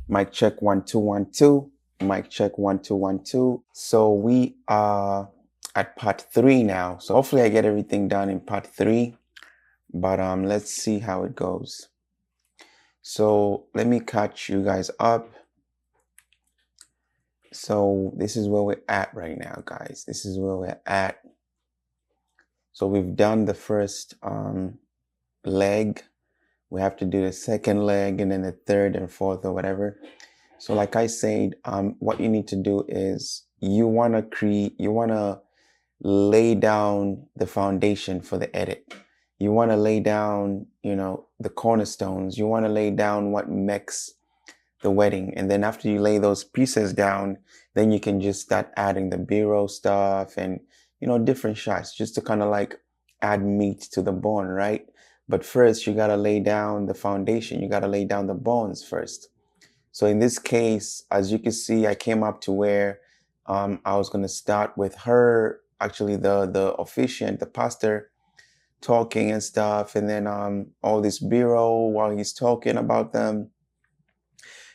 Mic check 1 2 1 2. Mic check 1 2 1 2. So we are at part 3 now. So hopefully I get everything done in part 3. But let's see how it goes. So let me catch you guys up. So this is where we're at right now, guys. This is where we're at. So we've done the first leg. We have to do the second leg and then the third and fourth or whatever. So like I said, what you need to do is you want to lay down the foundation for the edit. You want to lay down, the cornerstones. You want to lay down what makes the wedding. And then after you lay those pieces down, then you can just start adding the B-roll stuff and, different shots just to kind of like add meat to the bone, right? But first, you got to lay down the foundation. You got to lay down the bones first. So in this case, as you can see, I came up to where I was going to start with her, actually the officiant, the pastor, talking and stuff. And then all this B-roll while he's talking about them.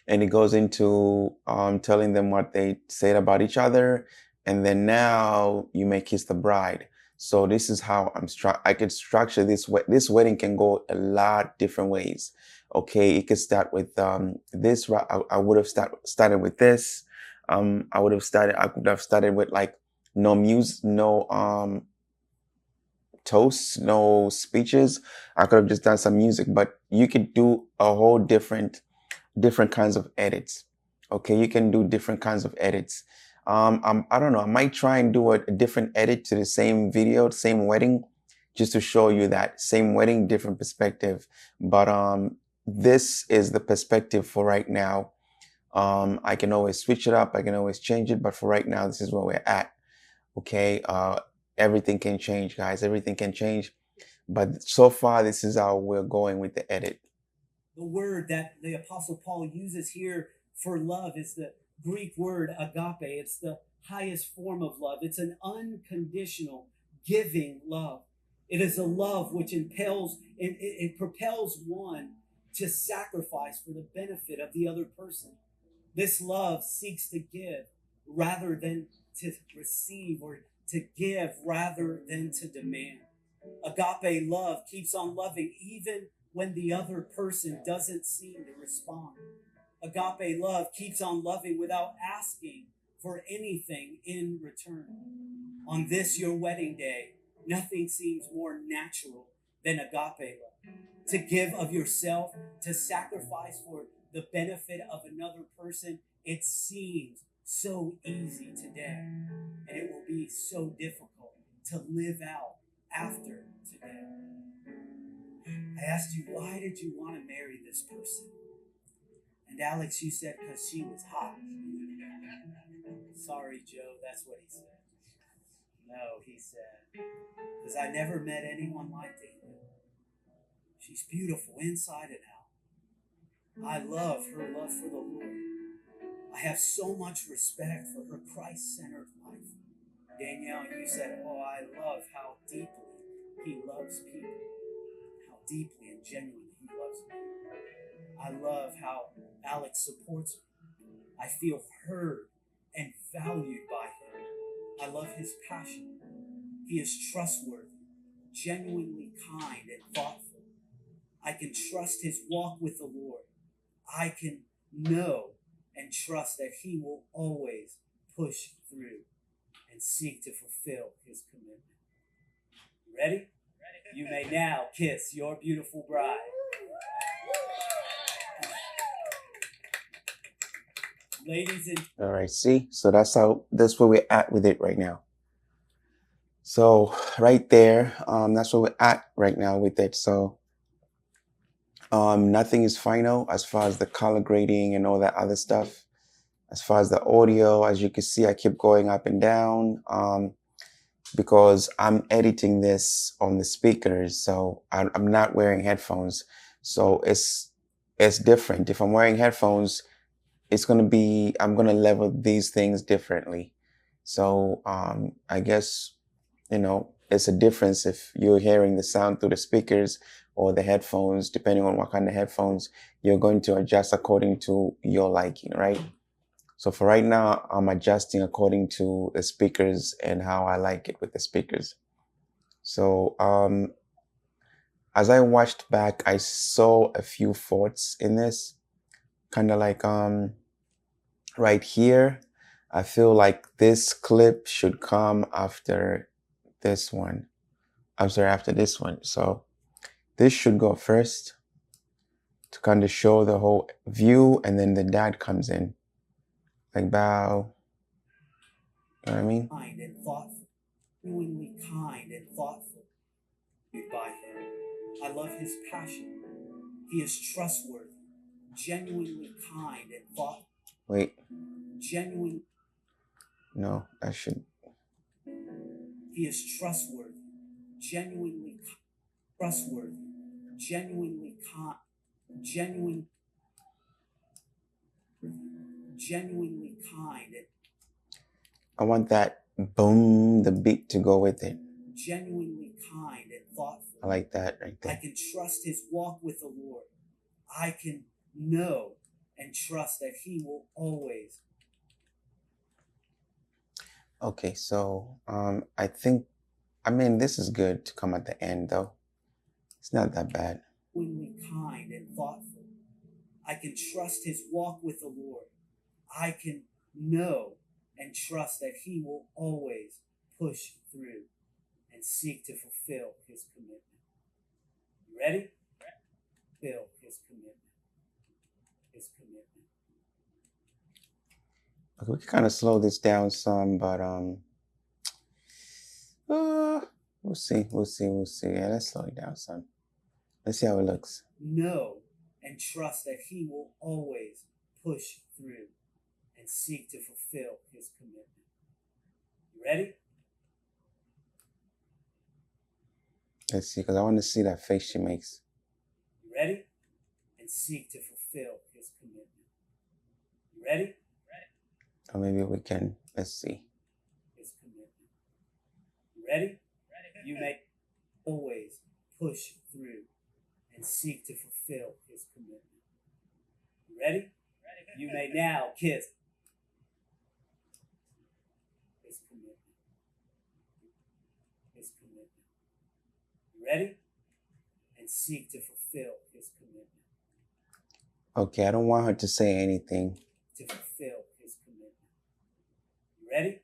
And he goes into telling them what they said about each other. And then now you may kiss the bride. So this is how I could structure this. This wedding can go a lot different ways. Okay, it could start with this. I would have started with this. I could have started with like no music, no toasts, no speeches. I could have just done some music, but you could do a whole different kinds of edits. Okay, you can do different kinds of edits. I don't know. I might try and do a different edit to the same video, same wedding, just to show you that same wedding, different perspective. But this is the perspective for right now. I can always switch it up. I can always change it. But for right now, this is where we're at. Okay. Everything can change, guys. Everything can change. But so far, this is how we're going with the edit. The word that the Apostle Paul uses here for love is the Greek word agape. It's the highest form of love. It's an unconditional giving love. It is a love which it propels one to sacrifice for the benefit of the other person. This love seeks to give rather than to receive, or to give rather than to demand. Agape love keeps on loving even when the other person doesn't seem to respond. Agape love keeps on loving without asking for anything in return. On this, your wedding day, nothing seems more natural than agape love. To give of yourself, to sacrifice for the benefit of another person, it seems so easy today, and it will be so difficult to live out after today. I asked you, why did you want to marry this person? And Alex, you said, because she was hot. Sorry, Joe, that's what he said. No, he said, because I never met anyone like Dana. She's beautiful inside and out. I love her love for the Lord. I have so much respect for her Christ-centered life. Danielle, you said, oh, I love how deeply he loves people. How deeply and genuinely he loves me. I love how Alex supports me. I feel heard and valued by him. I love his passion. He is trustworthy, genuinely kind and thoughtful. I can trust his walk with the Lord. I can know and trust that he will always push through and seek to fulfill his commitment. Ready? You may now kiss your beautiful bride. Ladies and... All right, see? So that's where we're at with it right now. So right there, that's where we're at right now with it. So nothing is final as far as the color grading and all that other stuff. As far as the audio, as you can see, I keep going up and down because I'm editing this on the speakers. So I'm not wearing headphones. So it's different. If I'm wearing headphones, I'm going to level these things differently. So I guess, it's a difference if you're hearing the sound through the speakers or the headphones, depending on what kind of headphones, you're going to adjust according to your liking, right? So for right now, I'm adjusting according to the speakers and how I like it with the speakers. So as I watched back, I saw a few faults in this, kind of like right here. I feel like this clip should come after this one. I'm sorry, after this one. So this should go first to kind of show the whole view, and then the dad comes in. Like bow. You know what I mean? Kind and thoughtful. Genuinely kind and thoughtful. By him. I love his passion. He is trustworthy, genuinely kind and thoughtful. Wait. Genuine. No, that should. He is trustworthy, genuinely trustworthy, genuinely kind, genuinely kind. I want that boom, the beat to go with it. Genuinely kind and thoughtful. I like that right there. I can trust his walk with the Lord. I can know and trust that he will always. Okay, so I think, this is good to come at the end though. It's not that bad. Genuinely kind and thoughtful. I can trust his walk with the Lord. I can know and trust that he will always push through and seek to fulfill his commitment. You ready? Fulfill his commitment. His commitment. Okay, we can kind of slow this down some, but we'll see. Yeah, let's slow it down some. Let's see how it looks. Know and trust that he will always push through and seek to fulfill his commitment. You ready? Let's see, because I want to see that face she makes. You ready? And seek to fulfill his commitment. You ready? Or maybe we can, let's see. His commitment. You ready? You may always push through and seek to fulfill his commitment. You ready? You may now kiss his commitment. His commitment. You ready? And seek to fulfill his commitment. Okay, I don't want her to say anything. To fulfill his commitment. You ready?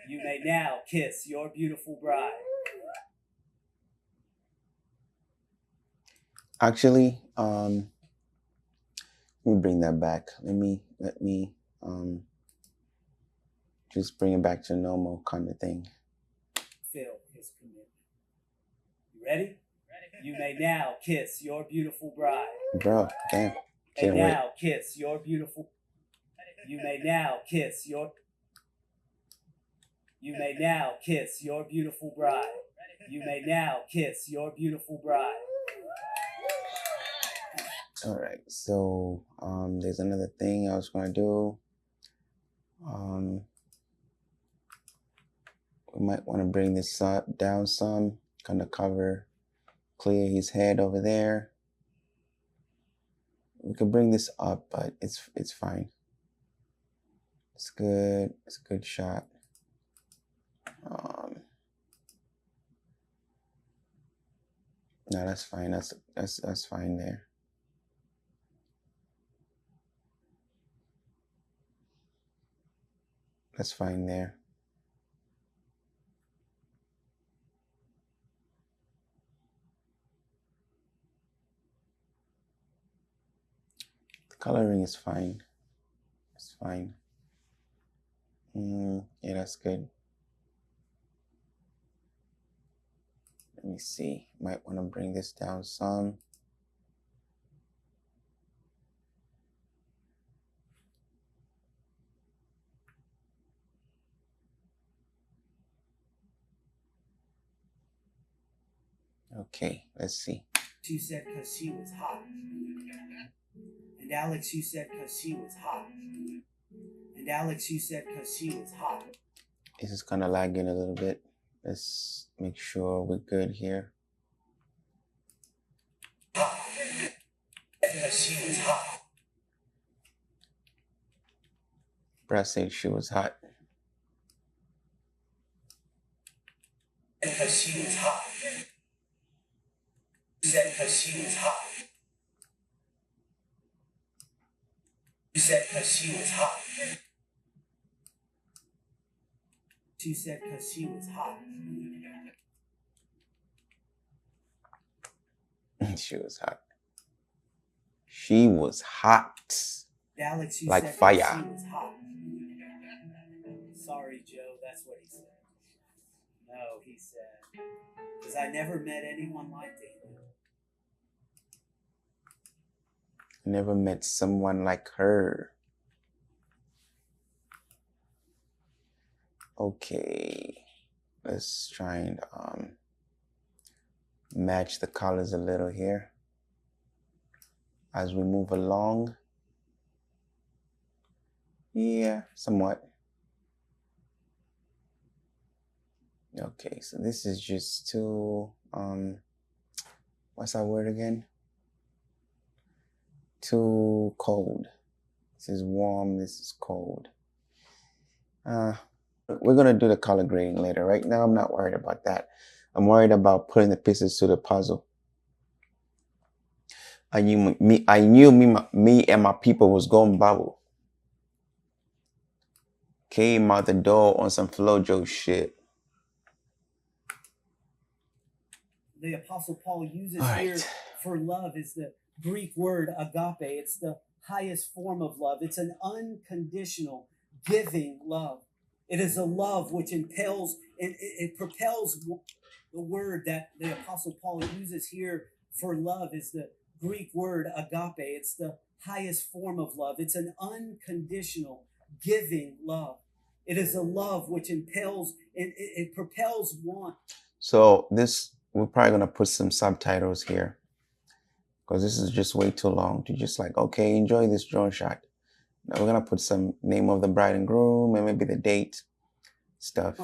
You may now kiss your beautiful bride. Actually, let me bring that back. Let me just bring it back to normal kind of thing. Fulfill his commitment. You ready? You may now kiss your beautiful bride. Bro, damn. And now kiss your beautiful. You may now kiss your. You may now kiss your beautiful bride. You may now kiss your beautiful bride. All right, so there's another thing I was gonna do. We might want to bring this down some, kind of clear his head over there. We could bring this up, but it's fine. It's good. It's a good shot. No, that's fine. That's fine there. That's fine there. The coloring is fine. It's fine. Yeah, that's good. Let me see. Might want to bring this down some. Okay, let's see. You said because she was hot. And Alex, you said because she was hot. And Alex, you said because she was hot. This is kind of lagging a little bit. Let's make sure we're good here. Because she was hot. Breast said she was hot. Because she was hot. You said because she was hot. You said because she was hot. She said because she was hot. She was hot. She was hot. Alex, you like said fire. She was hot. Sorry, Joe, that's what he said. No, he said, because I never met anyone like Dana. Never met someone like her. Okay, let's try and match the colors a little here as we move along. Yeah, somewhat. Okay, so this is just too what's that word again? Too cold. This is warm, this is cold. We're gonna do the color grading later. Right now I'm not worried about that. I'm worried about putting the pieces to the puzzle. I knew me and my people was going bubble. Came out the door on some Flojo shit. The Apostle Paul uses All here right. for love is the Greek word agape. It's the highest form of love. It's an unconditional giving love. It is a love which impels, it propels. The word that the Apostle Paul uses here for love is the Greek word agape. It's the highest form of love. It's an unconditional giving love. It is a love which impels, it propels one. So this, we're probably gonna put some subtitles here because this is just way too long to just like, okay, enjoy this drone shot. Now we're gonna put some name of the bride and groom and maybe the date stuff.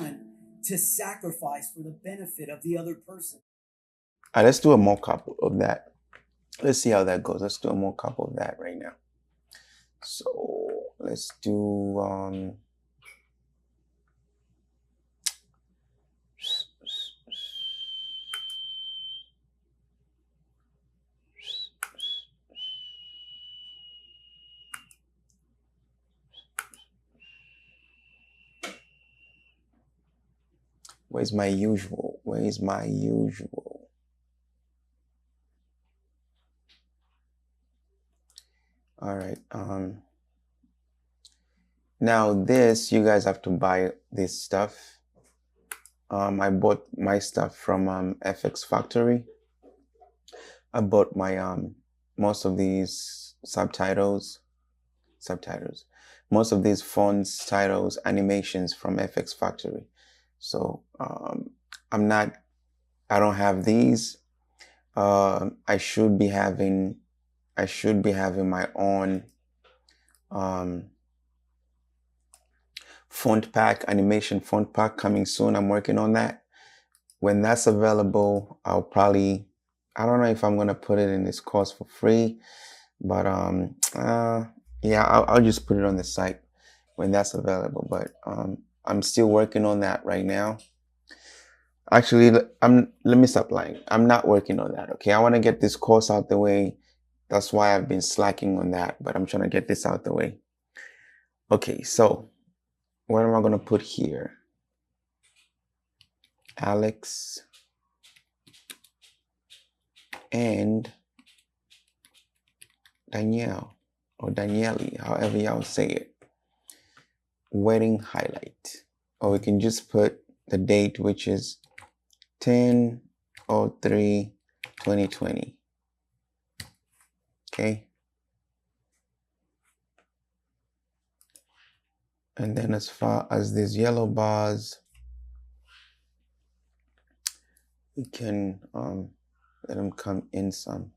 To sacrifice for the benefit of the other person. All right, let's do a mock-up of that. Let's see how that goes. Let's do a mock-up of that right now. So let's do where's my usual? Where's my usual? All right. Now this, you guys have to buy this stuff. I bought my stuff from FX Factory. I bought my most of these subtitles, most of these fonts, titles, animations from FX Factory. So I don't have these. I should be having my own font pack, animation font pack coming soon. I'm working on that. When that's available, I'll probably, I don't know if I'm gonna put it in this course for free, but yeah, I'll just put it on the site when that's available. But I'm still working on that right now. Actually, let me stop lying. I'm not working on that. Okay, I want to get this course out the way. That's why I've been slacking on that, but I'm trying to get this out the way. Okay, so what am I gonna put here? Alex and Danielle or Daniele, however y'all say it. Wedding highlight. Or we can just put the date, which is 10/03/2020. Okay. And then as far as these yellow bars, we can let them come in some.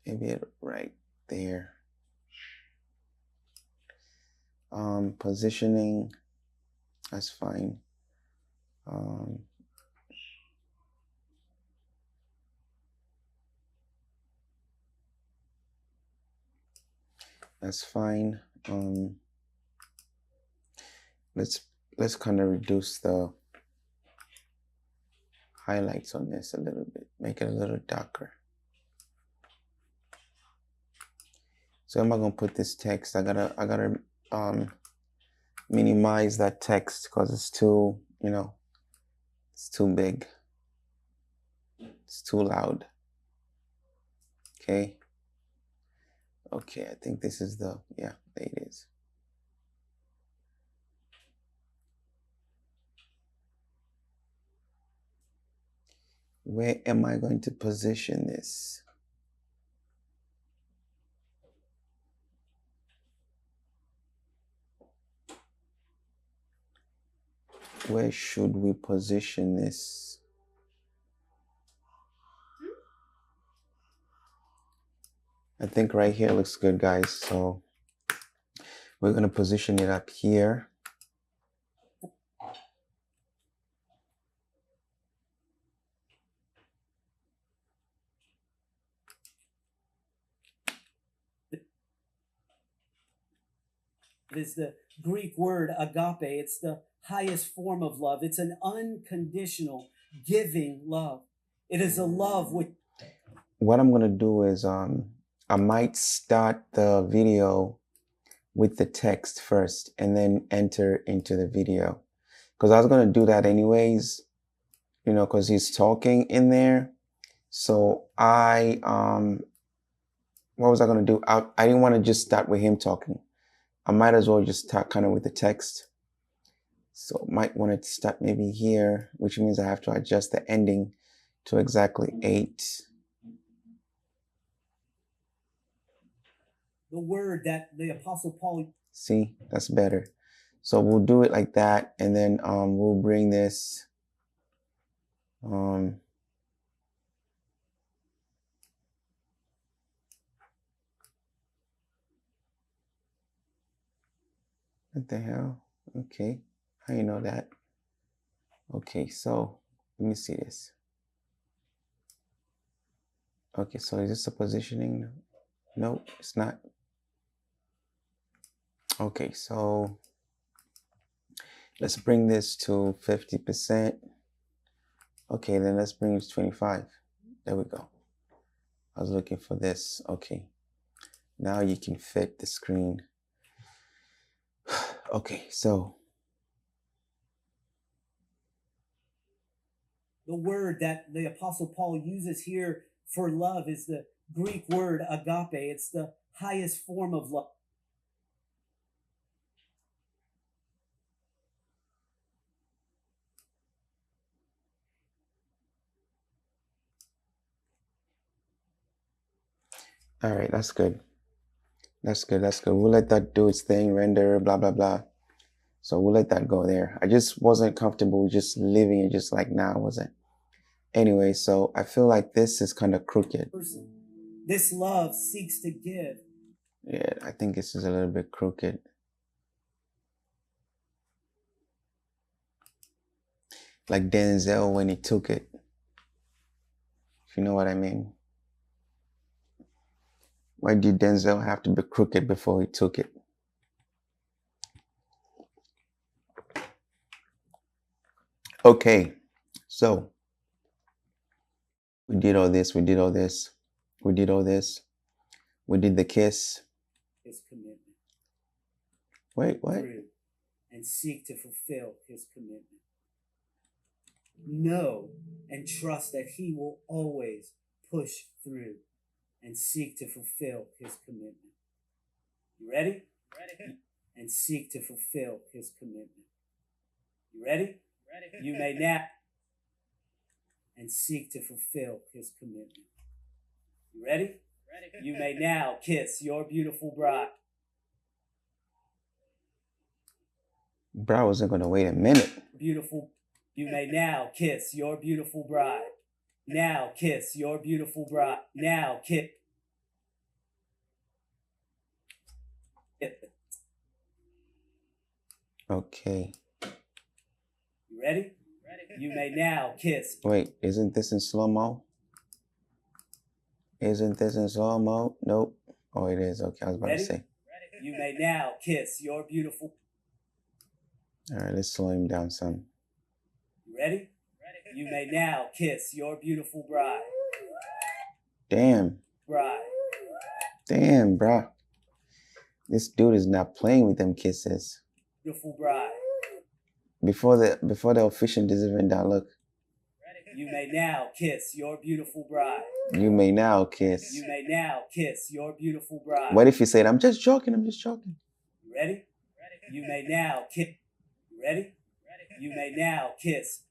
Maybe it right there. Positioning, that's fine. That's fine. Let's kind of reduce the highlights on this a little bit, make it a little darker. So am I gonna put this text? I gotta minimize that text because it's too, it's too big. It's too loud. Okay. Okay, I think this is there it is. Where am I going to position this? Where should we position this? I think right here looks good, guys. So we're going to position it up here. It is the Greek word agape. It's the highest form of love. It's an unconditional giving love. It is a love which... What I'm going to do is I might start the video with the text first and then enter into the video. Because I was going to do that anyways, because he's talking in there. So what was I going to do? I didn't want to just start with him talking. I might as well just start kind of with the text. So might want to start maybe here, which means I have to adjust the ending to exactly 8. The word that the Apostle Paul... See, that's better. So we'll do it like that, and then we'll bring this what the hell? Okay, how you know that? Okay, so let me see this. Okay, so is this a positioning? No, it's not. Okay, so let's bring this to 50%. Okay, then let's bring it to 25. There we go. I was looking for this. Okay, now you can fit the screen. Okay, so the word that the Apostle Paul uses here for love is the Greek word agape. It's the highest form of love. all right, that's good. That's good. That's good. We'll let that do its thing, render, blah, blah, blah. So we'll let that go there. I just wasn't comfortable just leaving it just like now, wasn't? Anyway, so I feel like this is kind of crooked. This love seeks to give. Yeah, I think this is a little bit crooked. Like Denzel when he took it. If you know what I mean. Why did Denzel have to be crooked before he took it? Okay, so we did all this, we did all this, we did all this. We did the kiss. His commitment. Wait, what? And seek to fulfill his commitment. Know and trust that he will always push through and seek to fulfill his commitment. You ready? Ready. And seek to fulfill his commitment. You ready? Ready. You may now and seek to fulfill his commitment. You ready? Ready. You may now kiss your beautiful bride. Bro wasn't gonna wait a minute. Beautiful. You may now kiss your beautiful bride. Now kiss your beautiful bride. Now kiss. Okay. You ready? Ready. You may now kiss. Wait, isn't this in slow-mo? Isn't this in slow-mo? Nope. Oh, it is. Okay, I was about to say. You may now kiss your beautiful. All right, let's slow him down some. You ready? You may now kiss your beautiful bride. Damn. Bride. Damn, bro. This dude is not playing with them kisses. Beautiful bride. Before the official doesn't even down, look. You may now kiss your beautiful bride. You may now kiss. You may now kiss your beautiful bride. What if he said, I'm just joking, I'm just joking? You ready? You may now kiss. You ready? You may now kiss.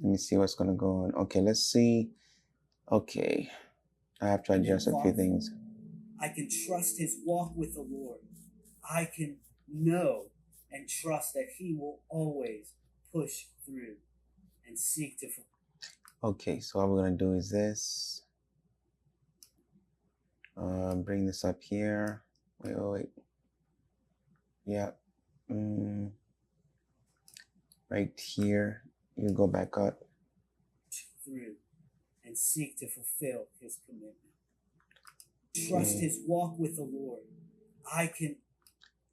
Let me see what's gonna go on. Okay, let's see. Okay. I have to adjust a few things. I can trust his walk with the Lord. I can know and trust that he will always push through and seek to. Okay, so what we're gonna do is this. Bring this up here. Wait. Yeah. Right here. You go back up. Through and seek to fulfill his commitment. Trust his walk with the Lord. I can.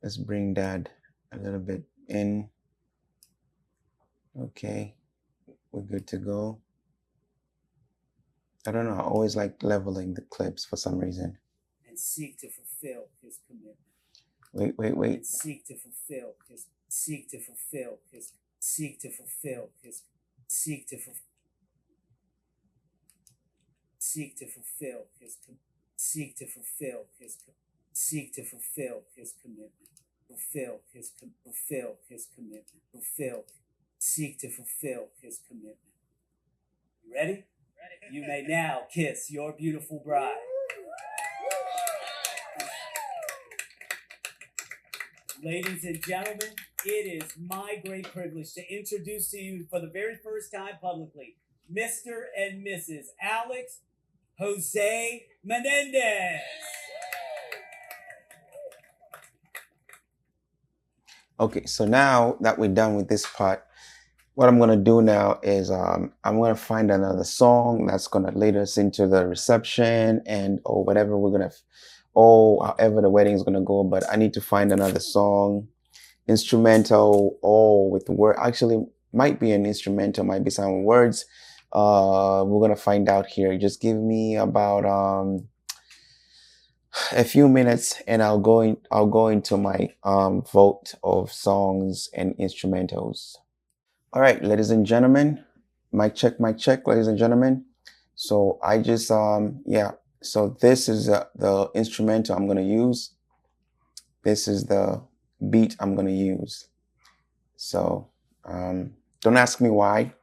Let's bring that a little bit in. Okay, we're good to go. I don't know, I always like leveling the clips for some reason. And seek to fulfill his commitment. Wait. And seek to fulfill his. Seek to fulfill his. Seek to fulfill his. Seek to fulfill. Seek to fulfill his. Seek to fulfill his. Seek to fulfill his commitment. Fulfill his. Fulfill his commitment. Fulfill. Seek to fulfill his commitment. You ready? You may now kiss your beautiful bride. Ladies and gentlemen, it is my great privilege to introduce to you for the very first time publicly, Mr. and Mrs. Alex Jose Menendez. Okay, so now that we're done with this part, what I'm gonna do now is I'm gonna find another song that's gonna lead us into the reception and or whatever we're gonna, however the wedding is gonna go. But I need to find another song, instrumental or with the word. Actually, might be an instrumental, might be some words. We're gonna find out here. Just give me about a few minutes, and I'll go into my vote of songs and instrumentals. All right, ladies and gentlemen, mic check, ladies and gentlemen. So I just, so this is the instrumental I'm going to use. This is the beat I'm going to use. So don't ask me why.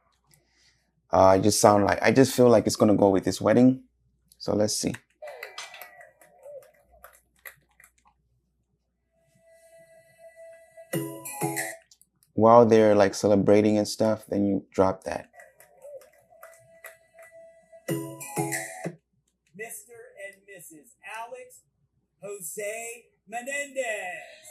I just feel like it's going to go with this wedding. So let's see. While they're like celebrating and stuff, then you drop that. Mr. and Mrs. Alex Jose Menendez.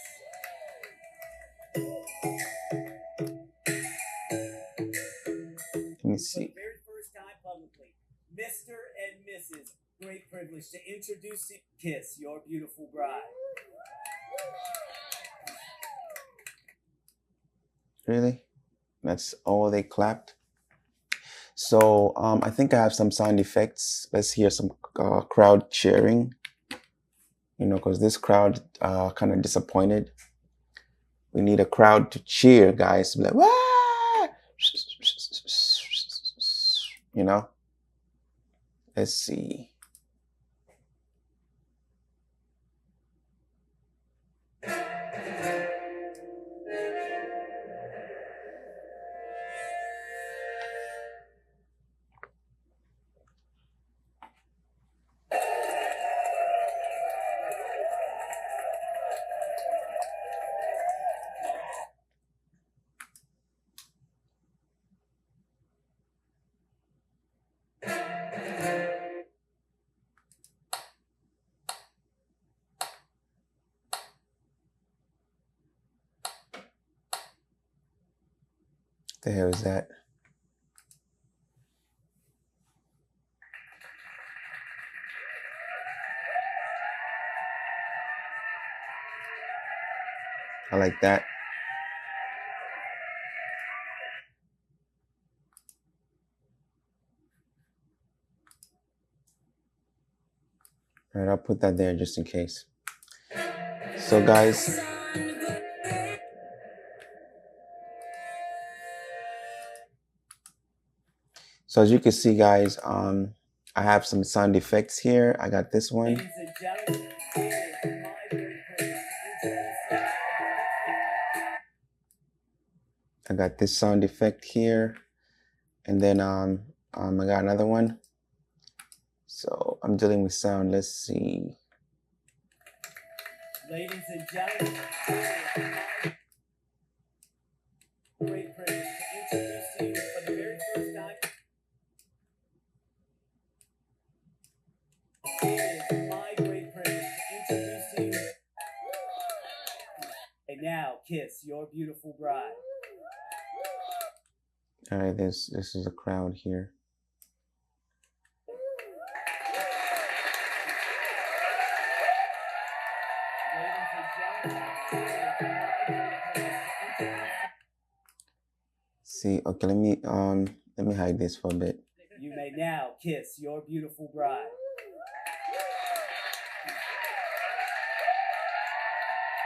Let me see. For the very first time publicly, Mr. and Mrs. Great privilege to introduce you. Kiss your beautiful bride. Really? That's all they clapped? So I think I have some sound effects. Let's hear some crowd cheering. You know, because this crowd kind of disappointed. We need a crowd to cheer, guys. To be like, wah! You know? Let's see. The hell is that? I like that. All right, I'll put that there just in case. So guys, so as you can see, guys, I have some sound effects here. I got this one. Ladies and gentlemen, it is my great privilege to introduce I got this sound effect here, and then I got another one. So I'm dealing with sound. Let's see. ladies and gentlemen, it is my great privilege to introduce to you for the very first time. It is my great privilege to introduce to you. And now, kiss your beautiful bride. All right, this is a crowd here. See, okay, let me hide this for a bit. You may now kiss your beautiful bride.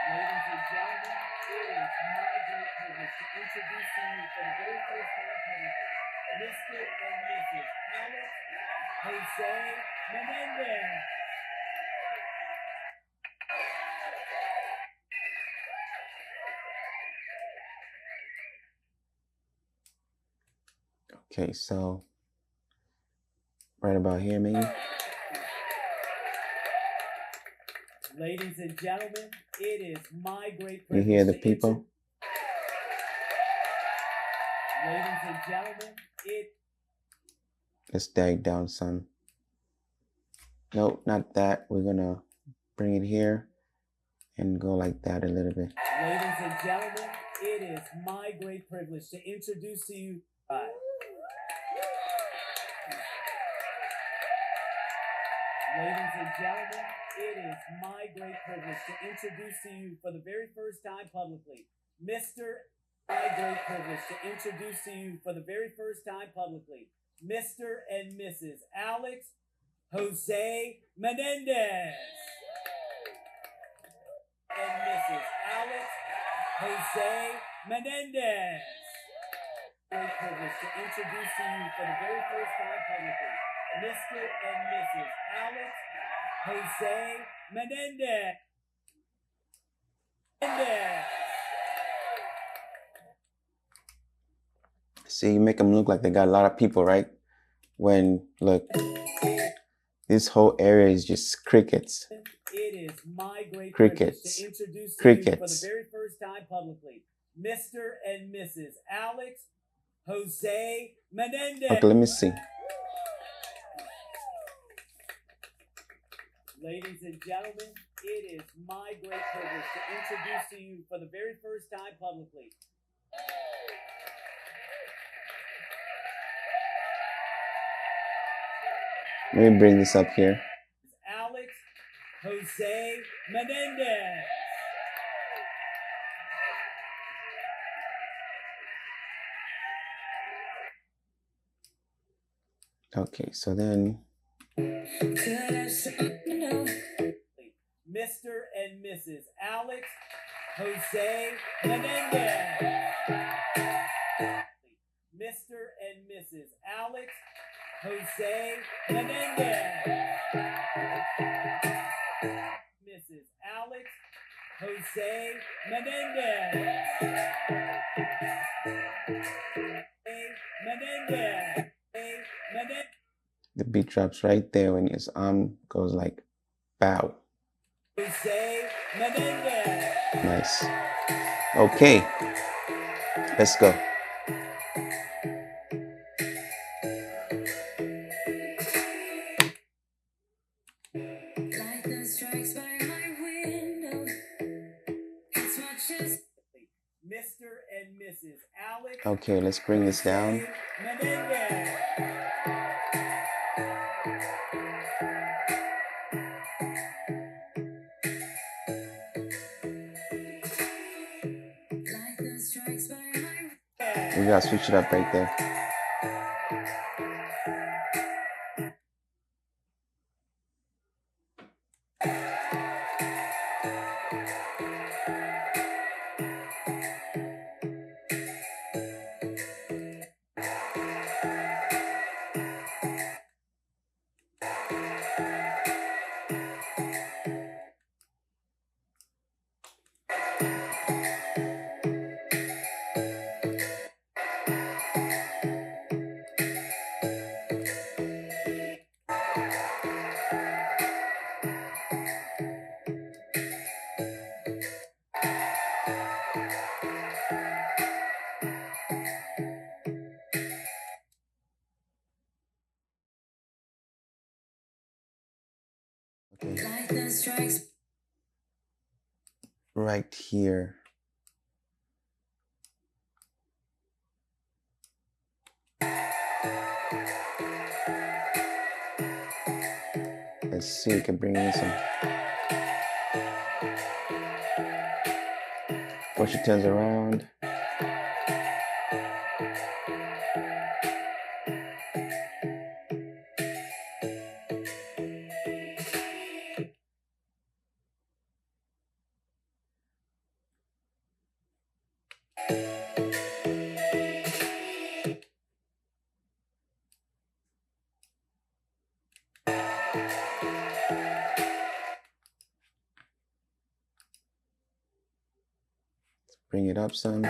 Ladies and gentlemen, it is my great privilege to introduce to you for the very first time publicly, Mr. and Mrs. Alex Jose Menendez. Okay, so right about here, maybe. Ladies and gentlemen, it is my great You privilege hear the to people? Ladies and gentlemen, Let's drag down some. Nope, not that. We're gonna bring it here and go like that a little bit. Ladies and gentlemen, it is my great privilege to introduce to you. Ladies and gentlemen, it is my great privilege to introduce to you for the very first time publicly, My great privilege to introduce to you for the very first time publicly, Mr. and Mrs. Alex Jose Menendez. And Mrs. Alex Jose Menendez. Great privilege to introduce to you for the very first time publicly, Mr. and Mrs. Alex Jose Menendez. See, you make them look like they got a lot of people, right? When, look, this whole area is just crickets. It is my great Crickets. privilege to introduce to Crickets. you for the very first time publicly, Mr. and Mrs. Alex Jose Menendez. Okay, let me see. Ladies and gentlemen, it is my great privilege to introduce to you for the very first time publicly. Let me bring this up here. Alex Jose Menendez. Okay, so then Mr. and Mrs. Alex Jose Menendez. Mr. and Mrs. Alex Jose Menendez. Mrs. Alex Jose Menendez. Menendez. the beat drops right there when his arm goes like bow. Jose Menendez. Nice. Okay, let's go. Lightning strikes by my window. It's much as Mr. and Mrs. Alex. Okay, let's bring this down. Menendez. We gotta switch it up right there. Okay. Right here. Let's see, we can bring in some. Once she turns around. Bring it up some.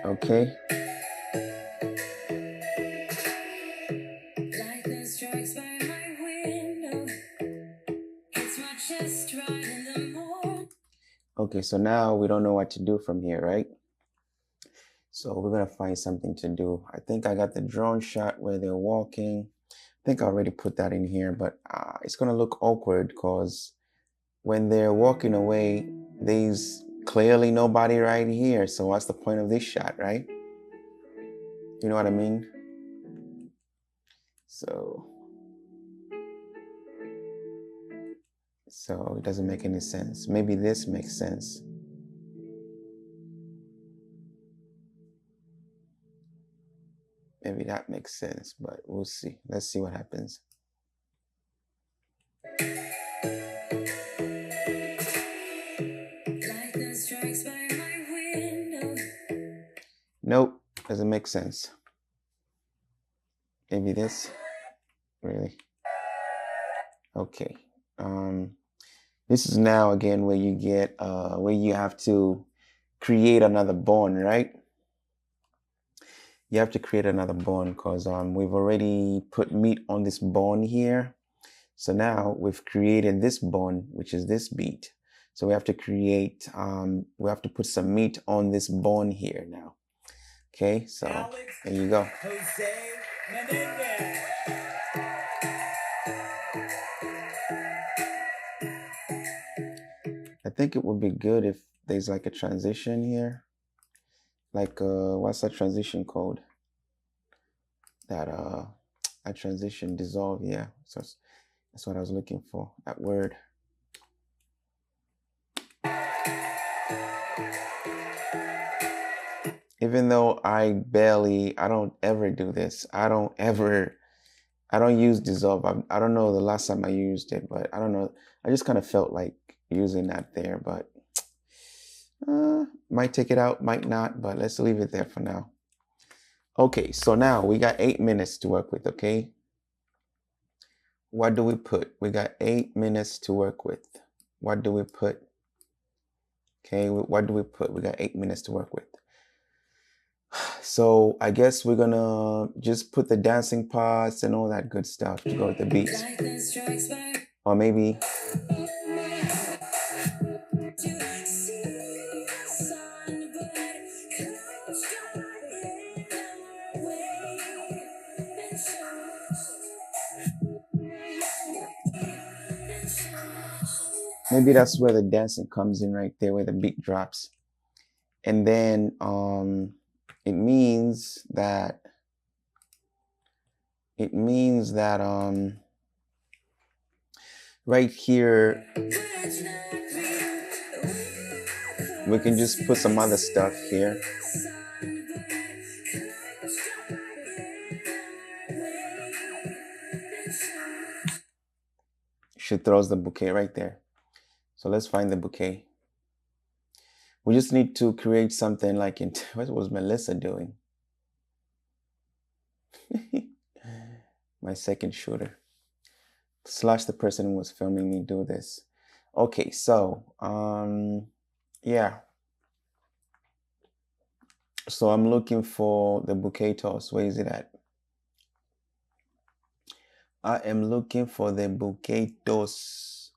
Okay. Okay, so now we don't know what to do from here, right? So we're gonna find something to do. I think I got the drone shot where they're walking. I think I already put that in here, but it's gonna look awkward because when they're walking away, there's clearly nobody right here. So what's the point of this shot, right? You know what I mean? So it doesn't make any sense. Maybe this makes sense. Maybe that makes sense, but we'll see. Let's see what happens. Nope, doesn't make sense. Maybe this. Really? Okay. This is now again where you get where you have to create another bond, right? You have to create another bond because we've already put meat on this bond here. So now we've created this bond, which is this beat. So we have to create, we have to put some meat on this bond here now. Okay, so Alex, there you go. Jose Menendez. I think it would be good if there's like a transition here. Like, what's that transition code? That transition dissolve, yeah. So that's what I was looking for, that word. Even though I don't ever do this. I don't use dissolve. I don't know the last time I used it, but I don't know. I just kind of felt like using that there, but might take it out, might not, but let's leave it there for now. Okay, so now we got 8 minutes to work with, okay? What do we put? We got 8 minutes to work with. What do we put? Okay, what do we put? We got 8 minutes to work with. So I guess we're gonna just put the dancing parts and all that good stuff to go with the beats. Or maybe that's where the dancing comes in right there, where the beat drops. And then it means that right here we can just put some other stuff here. She throws the bouquet right there. So let's find the bouquet. We just need to create something like in what was Melissa doing? My second shooter. Slash the person who was filming me do this. Okay, so yeah. So I'm looking for the bouquet toss. Where is it at? I am looking for the bouquet toss.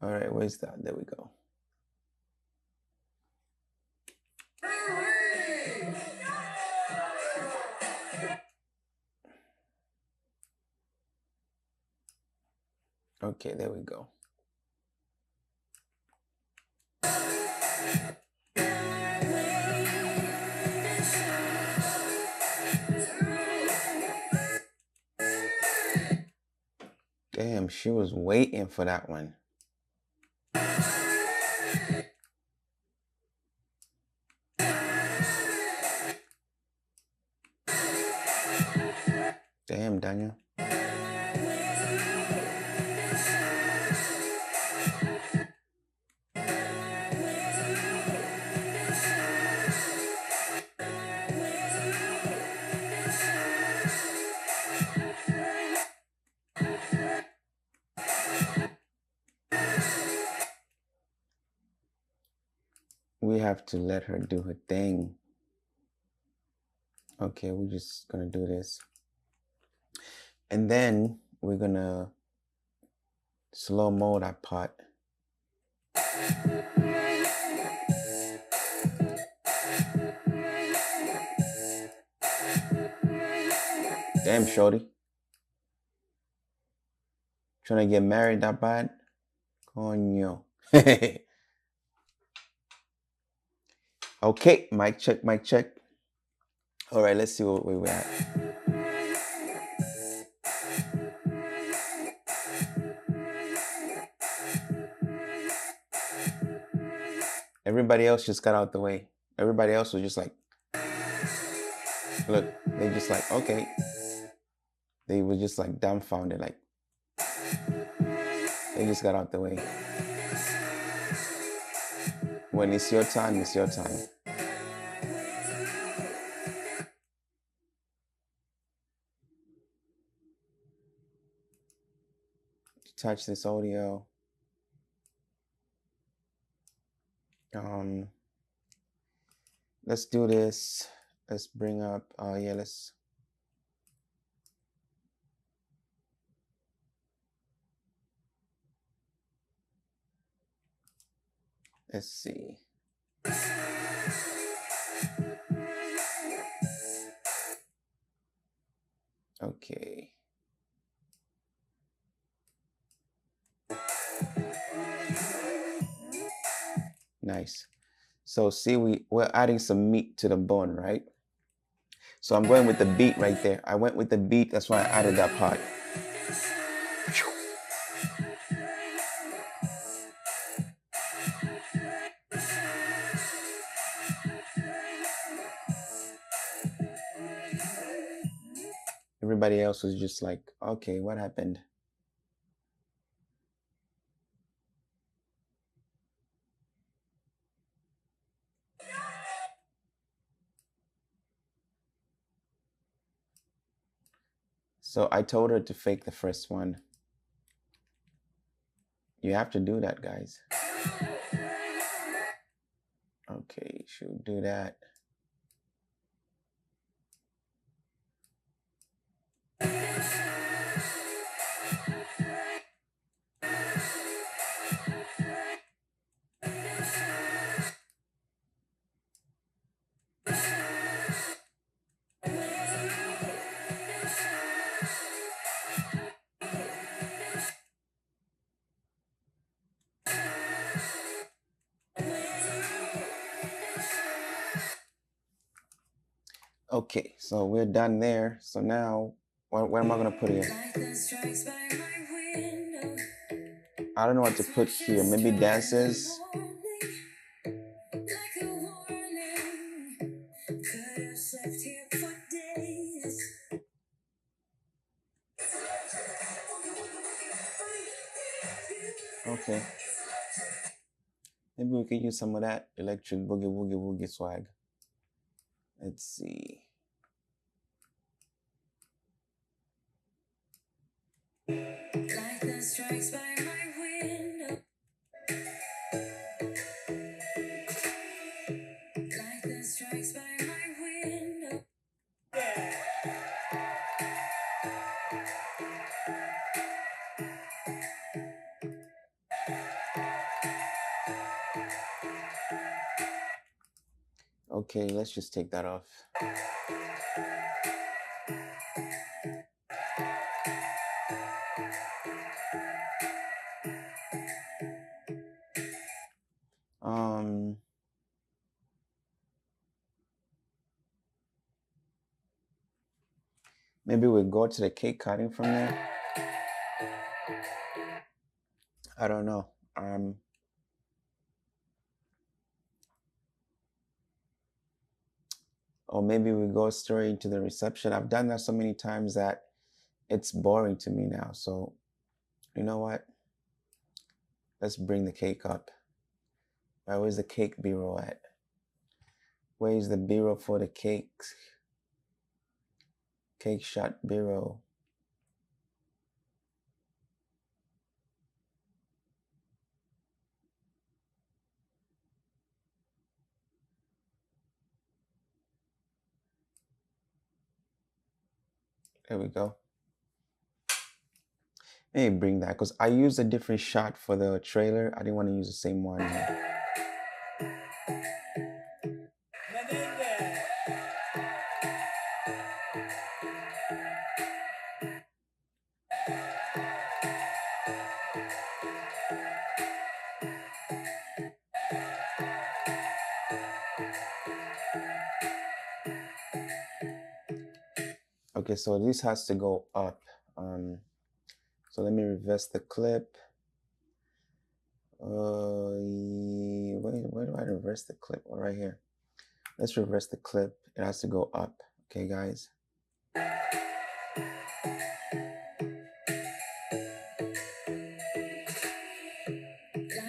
All right, where's that? There we go. Okay, there we go. Damn, she was waiting for that one. Damn, Daniel. We have to let her do her thing. Okay, we're just gonna do this. And then we're gonna slow-mo that part. Damn, shorty. Trying to get married that bad? Coño. Okay, mic check, mic check. All right, let's see where we're at. Everybody else just got out the way. Everybody else was just like, look, they just like, okay. They were just like dumbfounded, like, they just got out the way. When it's your time, it's your time. Touch this audio. Let's do this. Let's bring up, yeah, let's see. Okay. Nice. So see, we're adding some meat to the bone, right? So I'm going with the beat right there. I went with the beat. That's why I added that part. Everybody else was just like, okay, what happened? So I told her to fake the first one. You have to do that, guys. Okay, she'll do that. Okay, so we're done there. So now, what am I gonna put here? I don't know what to put here. Maybe dances. Okay. Maybe we could use some of that electric boogie woogie woogie swag. Let's see. Lightning strikes by my window. Lightning strikes by my window. Okay, let's just take that off. Maybe we'll go to the cake cutting from there. I don't know. Or maybe we go straight to the reception. I've done that so many times that it's boring to me now. So, you know what? Let's bring the cake up. All right, where's the cake bureau at? Where's the bureau for the cakes? Cake shot bureau. There we go. Maybe bring that because I used a different shot for the trailer. I didn't want to use the same one here. Okay, so this has to go up. So let me reverse the clip. Where do I reverse the clip? Oh, right here. Let's reverse the clip. It has to go up. Okay, guys.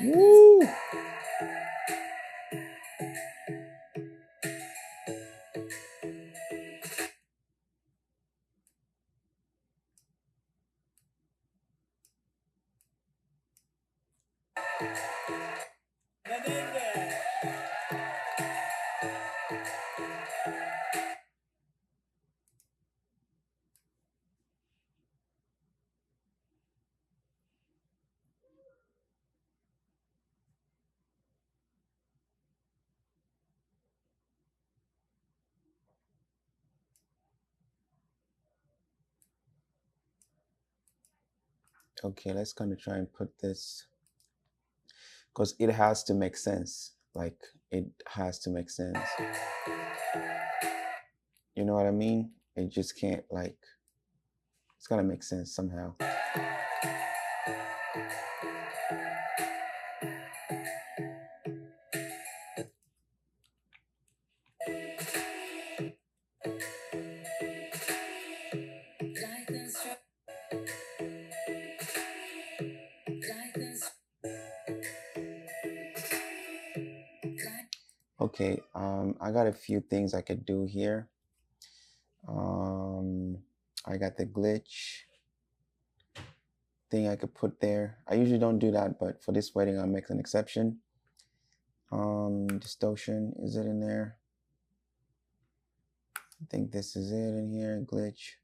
Woo! Okay, let's kind of try and put this because it has to make sense. Like, it has to make sense. You know what I mean? It just can't, like, it's gotta make sense somehow. Okay, I got a few things I could do here. I got the glitch thing I could put there. I usually don't do that, but for this wedding, I'll make an exception. Distortion, is it in there? I think this is it in here, glitch.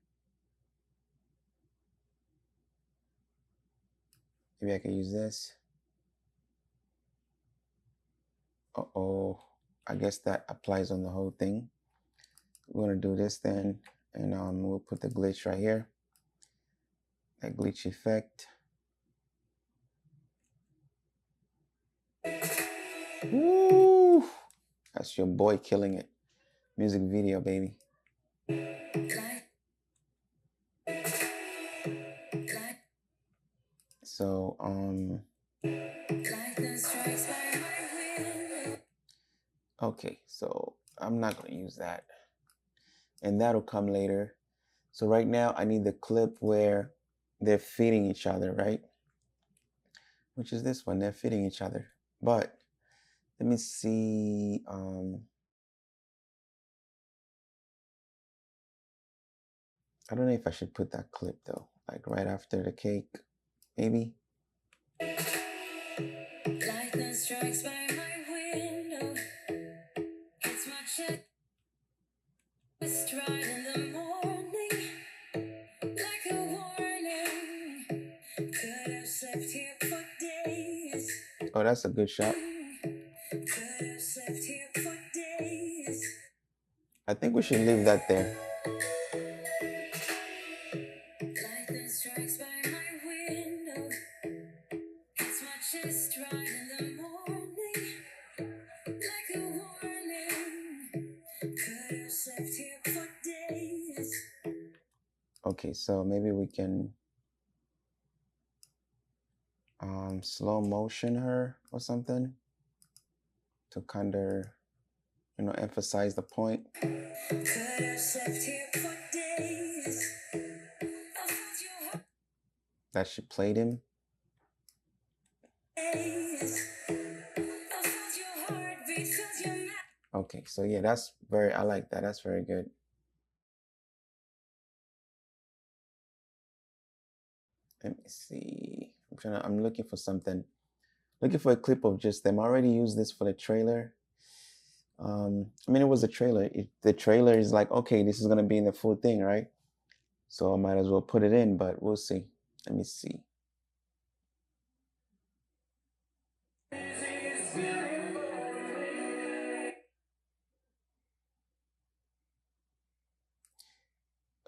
Maybe I could use this. Uh-oh, I guess that applies on the whole thing. We're gonna do this then, and we'll put the glitch right here. That glitch effect. Woo! That's your boy killing it. Music video, baby. So, okay, so I'm not gonna use that. And that'll come later. So right now I need the clip where they're feeding each other, right? which is this one. They're fitting each other. But let me see. I don't know if I should put that clip though, like right after the cake, maybe. Lightning strikes by my window. It's my check. It's right in the morning, like a warning. Could have slept here for days. Oh, that's a good shot. Could have slept here for days. I think we should leave that there. Lightning strikes by my window. It's my chest right in the morning, like a warning. Could have slept here for days. Okay, so maybe we can slow motion her or something to kind of, you know, emphasize the point. Could have slept here for days. That she played him. Okay, so yeah, that's very, I like that. That's very good. Let me see. I'm looking for something. Looking for a clip of just them. I already used this for the trailer. I mean, it was a trailer. The trailer is like, okay, this is gonna be in the full thing, right? So I might as well put it in, but we'll see. Let me see.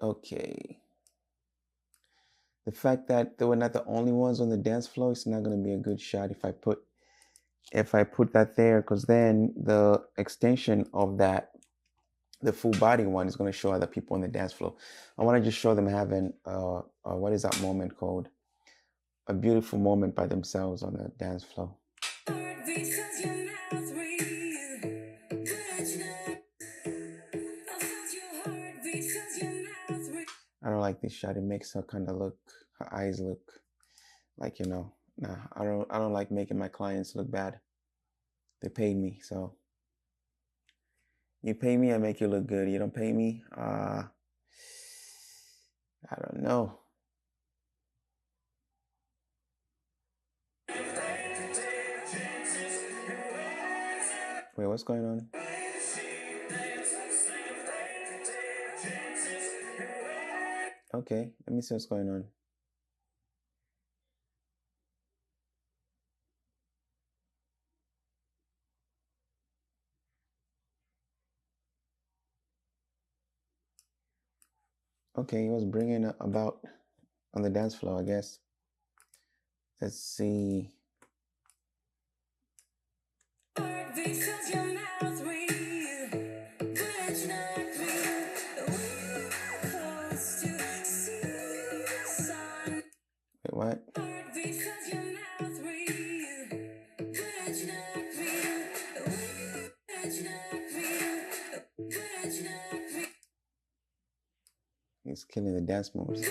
Okay. The fact that they were not the only ones on the dance floor, it's not gonna be a good shot if I put that there, because then the extension of that, the full body one, is going to show other people on the dance floor. I want to just show them having what is that moment called? A beautiful moment by themselves on the dance floor. I don't like this shot. It makes her kind of look, her eyes look like, you know, nah, I don't like making my clients look bad. They paid me, so you pay me, I make you look good. You don't pay me, I don't know. Wait, what's going on? Okay, let me see what's going on. Okay, he was bringing about on the dance floor, I guess. Let's see. Wait, what? He's killing the dance moves.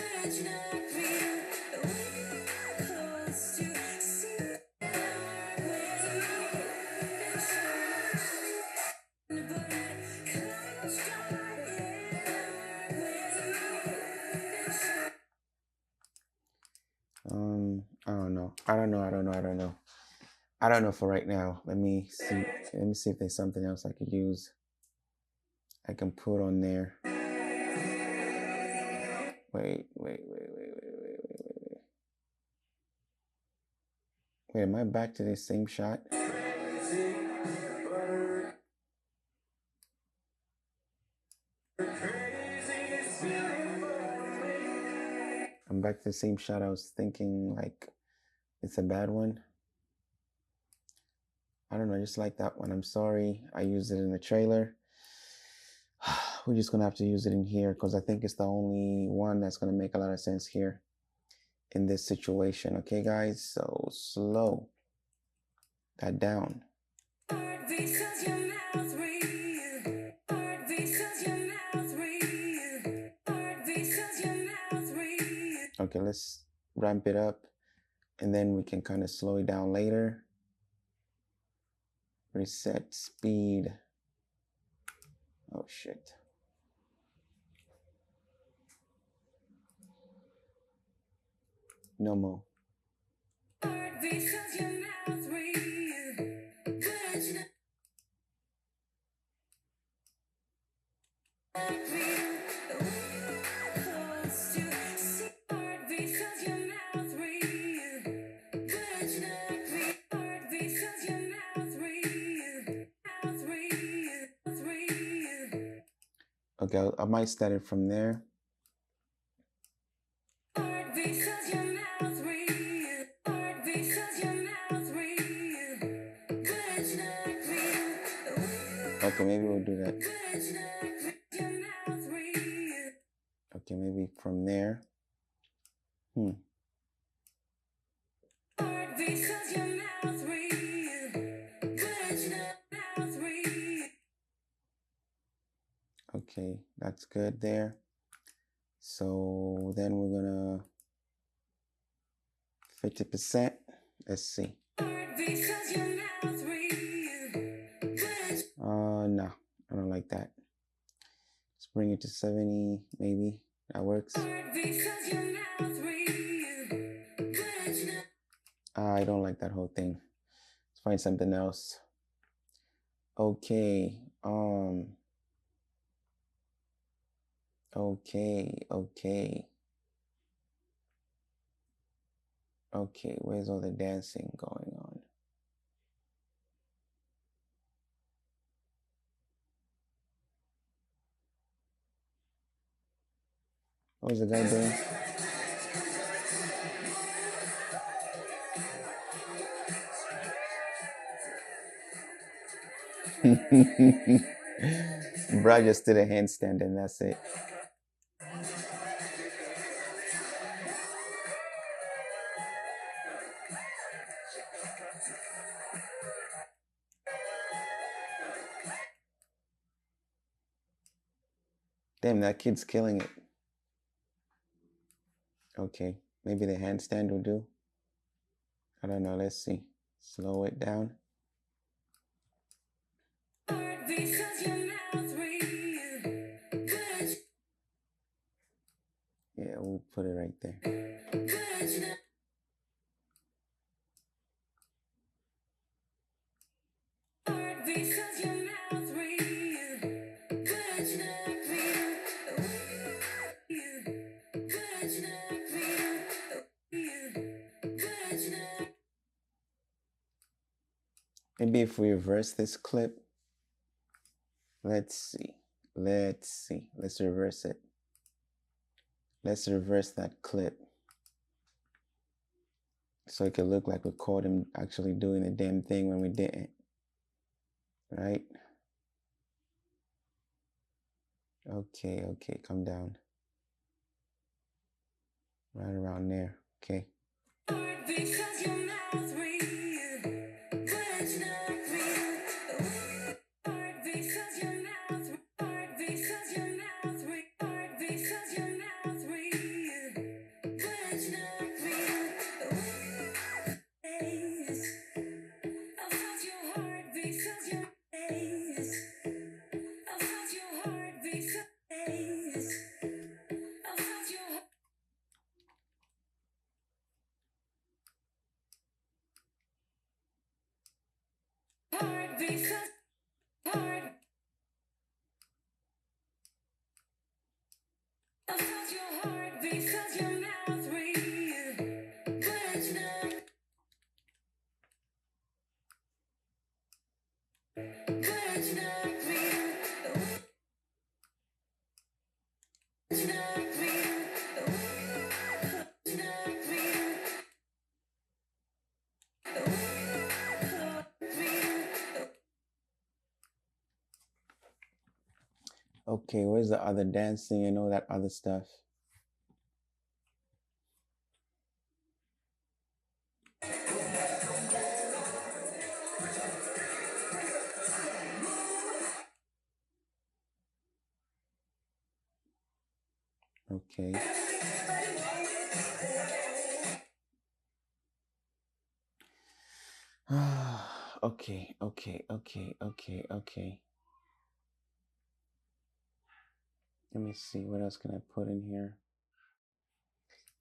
I don't know for right now. Let me see. Let me see if there's something else I could use. I can put on there. Wait. Wait, am I back to this same shot? I'm back to the same shot. I was thinking like it's a bad one. I don't know, just like that one. I'm sorry. I used it in the trailer. We're just gonna have to use it in here because I think it's the only one that's gonna make a lot of sense here in this situation. Okay, guys, so slow that down. Okay, let's ramp it up. and then we can kind of slow it down later. Reset speed. Oh shit. No more. Okay, I might start it from there. Okay, maybe we'll do that. Okay, maybe from there. Okay, that's good there. So then we're gonna 50%. Let's see. No, I don't like that. Let's bring it to 70, maybe. That works. I don't like that whole thing. Let's find something else. Okay. Okay, where's all the dancing going on? What was the guy doing? Brad just did a handstand and that's it. Damn, that kid's killing it. Okay, maybe the handstand will do. I don't know, let's see. Slow it down. Yeah, we'll put it right there. Maybe if we reverse this clip. Let's see. Let's reverse it. Let's reverse that clip. So it could look like we caught him actually doing the damn thing when we didn't. Right? Okay, come down. Right around there. Okay. Okay, where's the other dancing and all that other stuff? Okay. Okay. Let me see, what else can I put in here?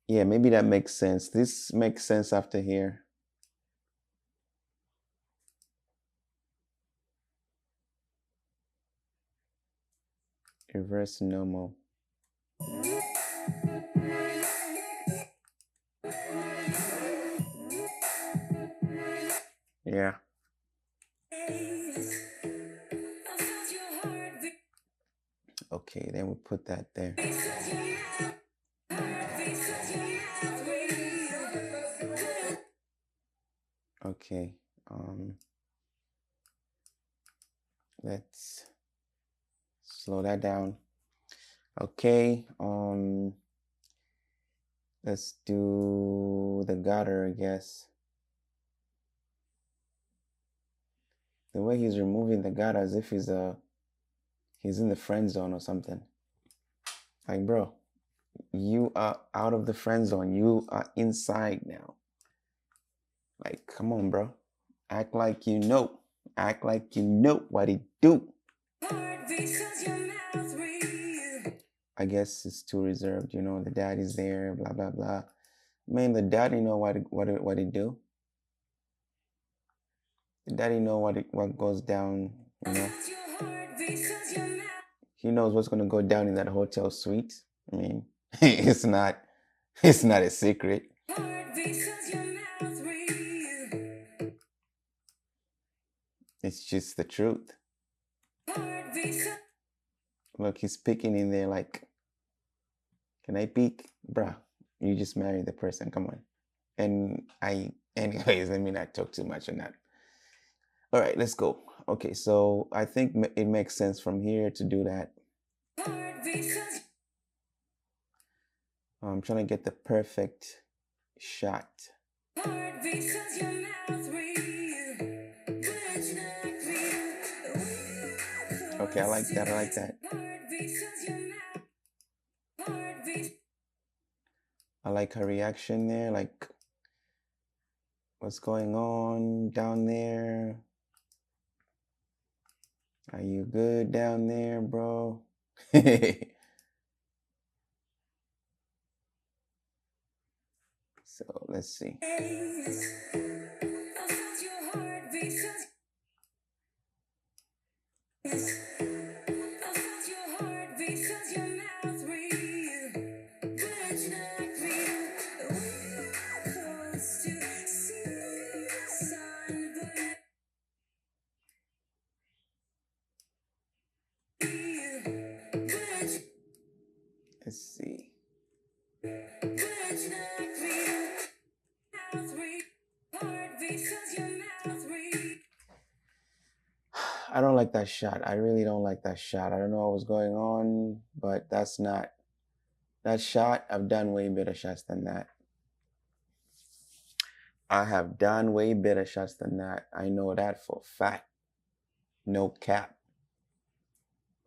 Yeah, maybe that makes sense. This makes sense after here. Reverse normal. Yeah. Okay, then we put that there. Okay. Let's slow that down. Okay. Let's do the gutter, I guess. The way he's removing the gutter as if he's in the friend zone or something. Like, bro, you are out of the friend zone. You are inside now. Like, come on, bro. Act like you know. Act like you know what it do. I guess it's too reserved, you know. The daddy's there, blah blah blah. Man, the daddy know what it do. The daddy know what goes down, you know. He knows what's gonna go down in that hotel suite. I mean, it's not a secret. It's just the truth. Look, he's peeking in there like, can I peek? Bruh, you just married the person. Come on. Anyways, let me not talk too much on that. All right, let's go. Okay, so I think it makes sense from here to do that. I'm trying to get the perfect shot. Okay, I like that. I like her reaction there, like, what's going on down there? Are you good down there, bro? So let's see. Let's see. I don't like that shot. I really don't like that shot. I don't know what was going on, but that's not that shot. I've done way better shots than that. I have done way better shots than that. I know that for a fact. No cap.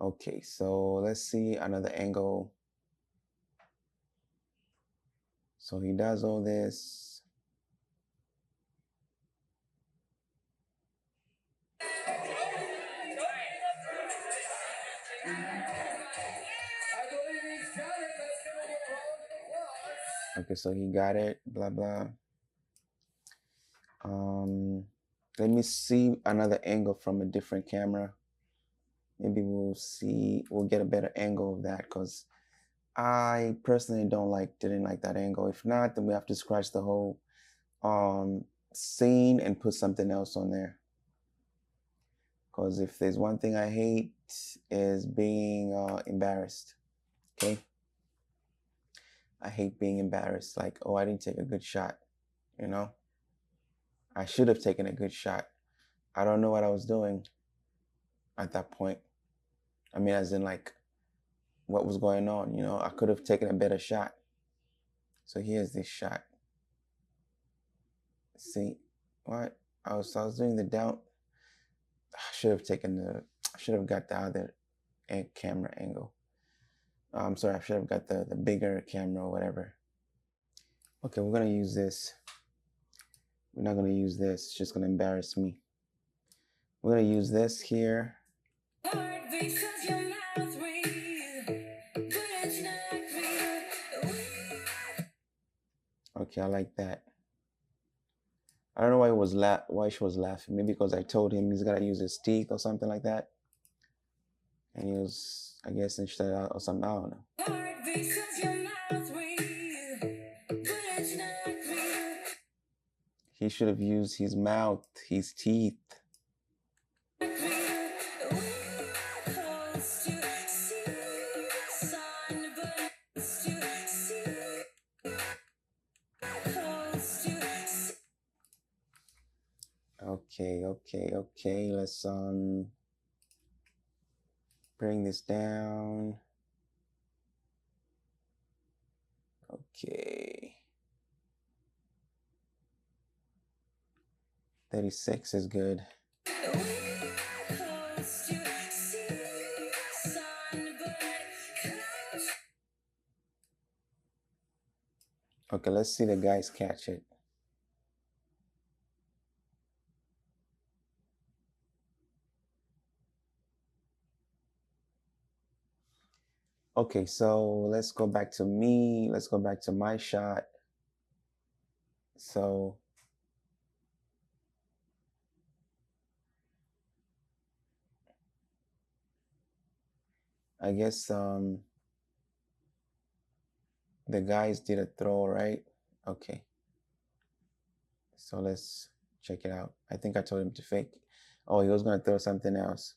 Okay, so let's see another angle. So he does all this. Okay, so he got it, blah blah. Let me see another angle from a different camera. Maybe we'll get a better angle of that, because I personally didn't like that angle. If not, then we have to scratch the whole scene and put something else on there. Because if there's one thing I hate is being embarrassed. Okay, I hate being embarrassed. Like, oh, I didn't take a good shot. You know, I should have taken a good shot. I don't know what I was doing at that point. I mean, as in, like, what was going on? You know, I could have taken a better shot. So here's this shot. See what I was doing the down. I should have got the other camera angle. I'm sorry, I should have got the bigger camera or whatever. Okay, we're gonna use this. We're not gonna use this. It's just gonna embarrass me. We're gonna use this here. Okay, I like that. I don't know why why she was laughing. Maybe because I told him he's gotta use his teeth or something like that. And he was, I guess, interested or something. I don't know. He should have used his mouth, his teeth. Okay. Let's bring this down. Okay. 36 is good. Okay, let's see the guys catch it. Okay, so let's go back to me. Let's go back to my shot. So I guess the guys did a throw, right? Okay. So let's check it out. I think I told him to fake. Oh, he was gonna throw something else.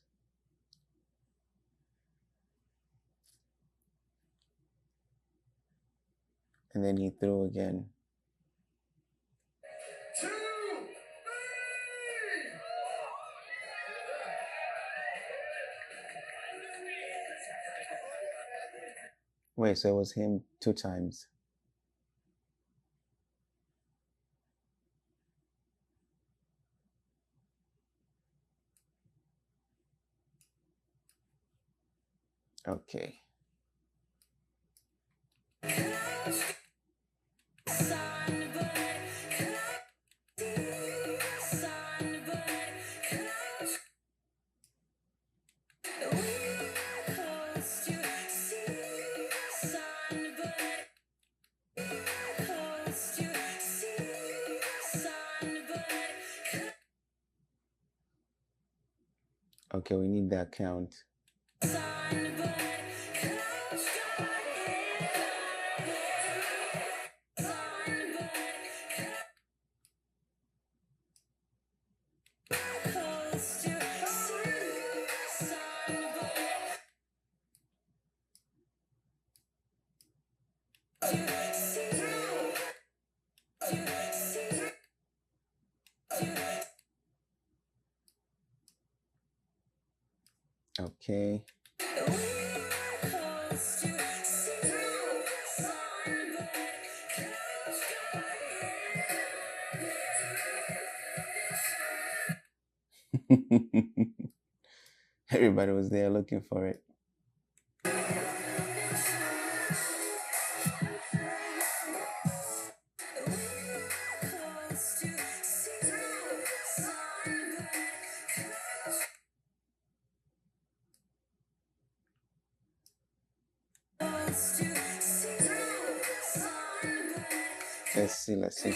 And then he threw again. Wait, so it was him 2 times. Okay. Okay, we need that count. Okay. Everybody was there looking for it. Let's see.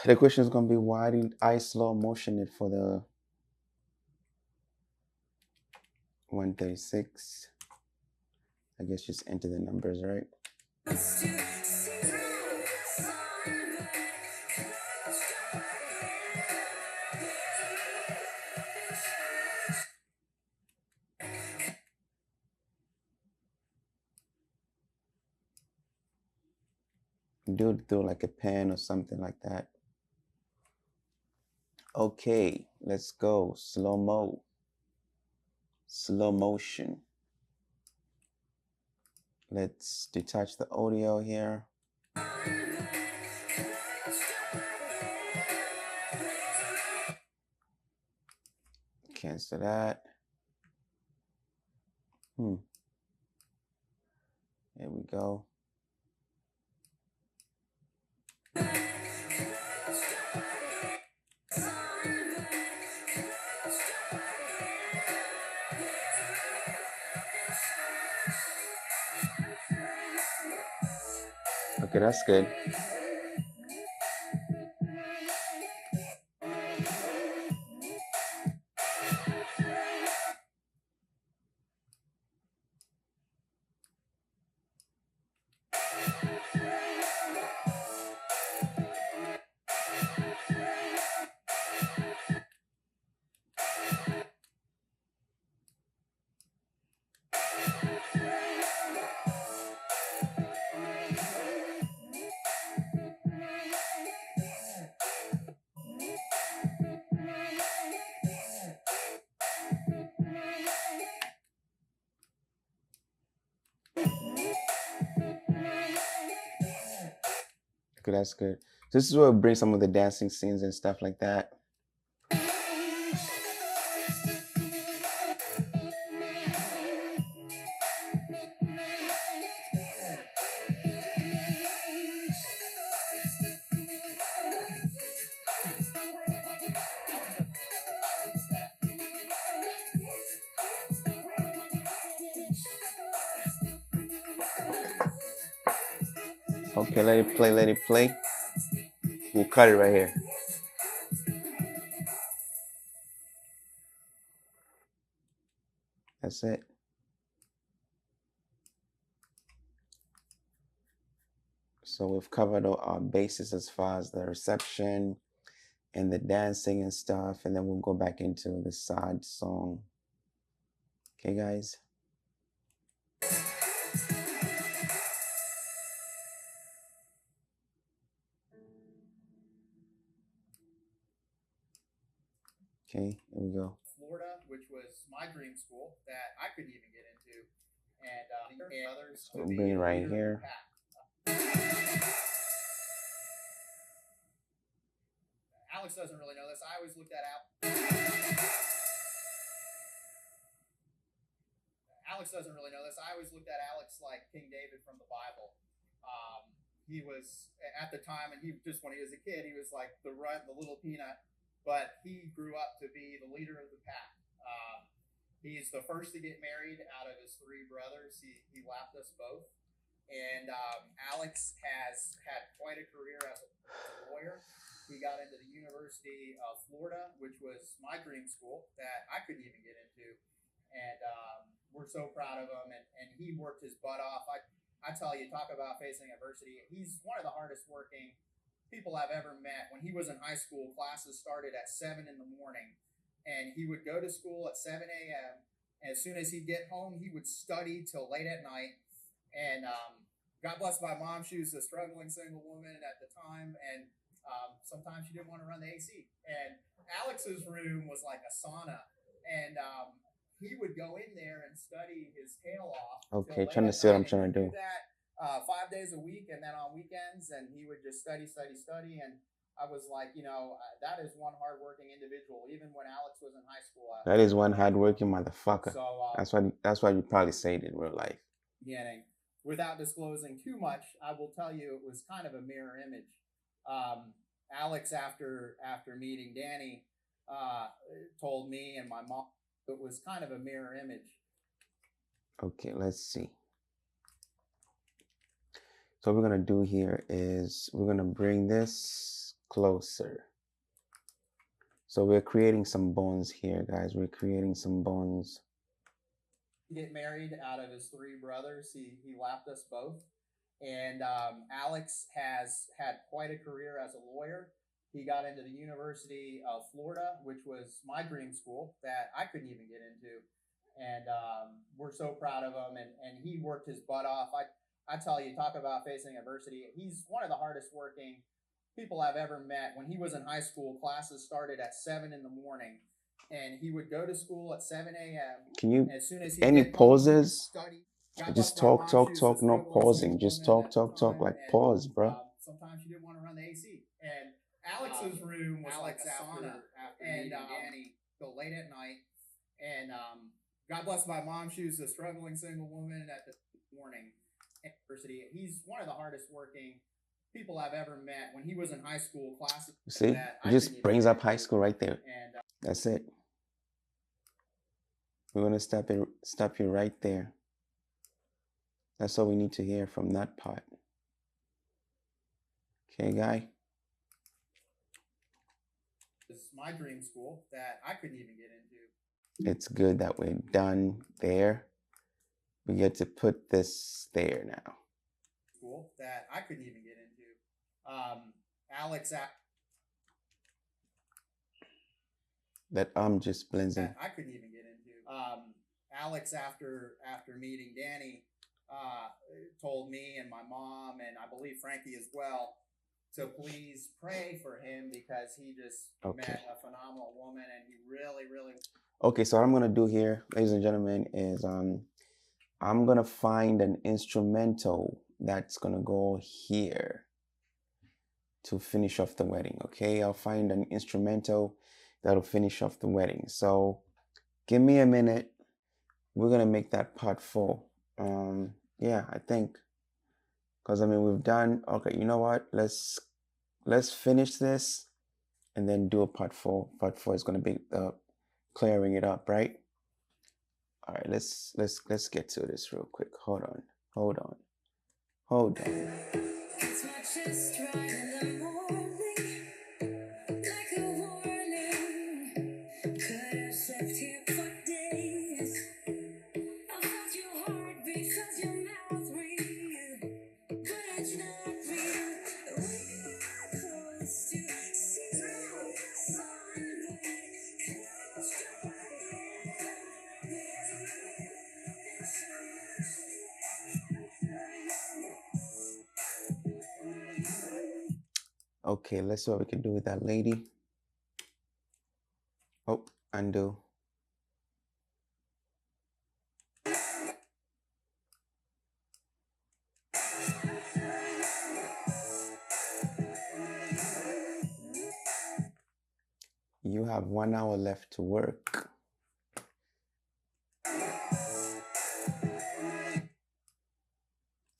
The question is going to be, why did I slow motion it for the 136? I guess just enter the numbers, right? Do it through like a pen or something like that. Okay, let's go. Slow motion. Let's detach the audio here. cancel that. There we go. Okay, that's good. Okay, that's good. This is where we bring some of the dancing scenes and stuff like that. Okay, let it play, let it play. We'll cut it right here. That's it. So we've covered all our bases as far as the reception and the dancing and stuff, and then we'll go back into the side song. Okay, guys? Okay, here we go. Florida, which was my dream school that I couldn't even get into, and others. So we'll bring it right here. Alex doesn't really know this. I always looked at Alex doesn't really know this. I always looked at Alex like King David from the Bible. He was at the time, and he just when he was a kid, he was like the little peanut. But he grew up to be the leader of the pack. He's the first to get married out of his three brothers. He lapped us both. And Alex has had quite a career as a lawyer. He got into the University of Florida, which was my dream school that I couldn't even get into. And we're so proud of him. And he worked his butt off. I tell you, talk about facing adversity. He's one of the hardest working people I've ever met. When he was in high school, classes started at 7 in the morning, and he would go to school at 7 a.m. And as soon as he'd get home, he would study till late at night. And God bless my mom. She was a struggling single woman at the time, and sometimes she didn't want to run the AC. And Alex's room was like a sauna, and he would go in there and study his tail off. Okay, trying to see what I'm trying to do. That 5 days a week, and then on weekends, and he would just study. And I was like, that is one hardworking individual. Even when Alex was in high school, that is one hardworking motherfucker. So that's why you probably say it in real life. Beginning, without disclosing too much, I will tell you it was kind of a mirror image. Alex, after meeting Danny, told me and my mom it was kind of a mirror image. Okay, let's see. So what we're going to do here is we're going to bring this closer. So we're creating some bones here, guys. We're creating some bones. Get married out of his three brothers. He lapped us both. And Alex has had quite a career as a lawyer. He got into the University of Florida, which was my dream school that I couldn't even get into. And we're so proud of him. And he worked his butt off. I tell you, talk about facing adversity. He's one of the hardest working people I've ever met. When he was in high school, classes started at 7 in the morning, and he would go to school at 7 a.m. Can you, as soon as any pauses? Just talk, no pausing. Just talk, like pause, bro. Sometimes she didn't want to run the AC. And Alex's room was like a sauna. And Danny, till late at night. And God bless my mom. She was a struggling single woman at the morning university. He's one of the hardest working people I've ever met. When he was in high school, classes See, that it just brings up high school right there. And that's it. We're gonna stop you right there. That's all we need to hear from that part. Okay, guy. It's my dream school that I couldn't even get into. It's good that we're done there. We get to put this there now. School that I couldn't even get into. Alex. That just blends in. I couldn't even get into. Alex, after meeting Danny, told me and my mom, and I believe Frankie as well, to please pray for him because he just met a phenomenal woman, and he really, really. Okay, so what I'm gonna do here, ladies and gentlemen, is I'm gonna find an instrumental that's gonna go here to finish off the wedding. Okay, I'll find an instrumental that'll finish off the wedding. So give me a minute. We're gonna make that part 4. Yeah, I think, because I mean we've done. Okay, you know what? Let's finish this and then do a part 4. Part 4 is gonna be clearing it up, right? All right, let's get to this real quick. Hold on. Okay, let's see what we can do with that lady. Oh, undo. You have 1 hour left to work.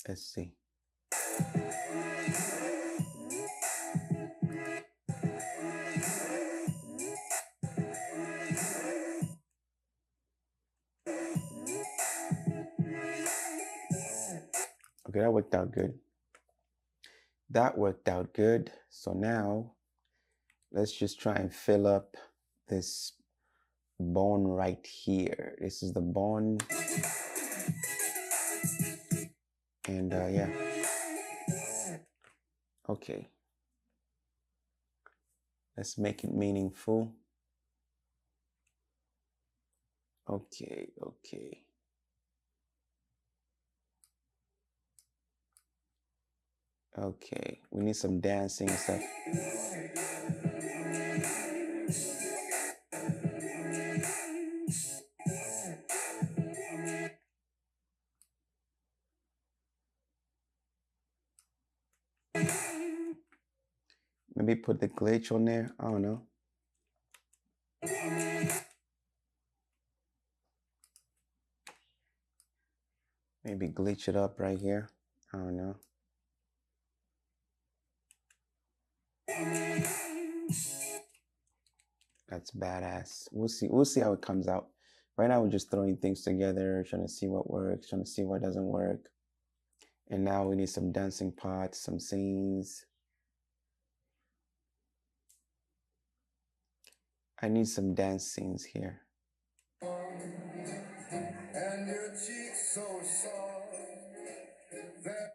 Let's see. Okay, that worked out good. So now let's just try and fill up this bone right here. This is the bone. And yeah. Okay. Let's make it meaningful. Okay. Okay, we need some dancing and stuff. Maybe put the glitch on there. I don't know. Maybe glitch it up right here. I don't know. That's badass. We'll see how it comes out. Right now we're just throwing things together, trying to see what works, trying to see what doesn't work. And now we need some dancing parts, some scenes. I need some dance scenes here. And your cheeks so soft that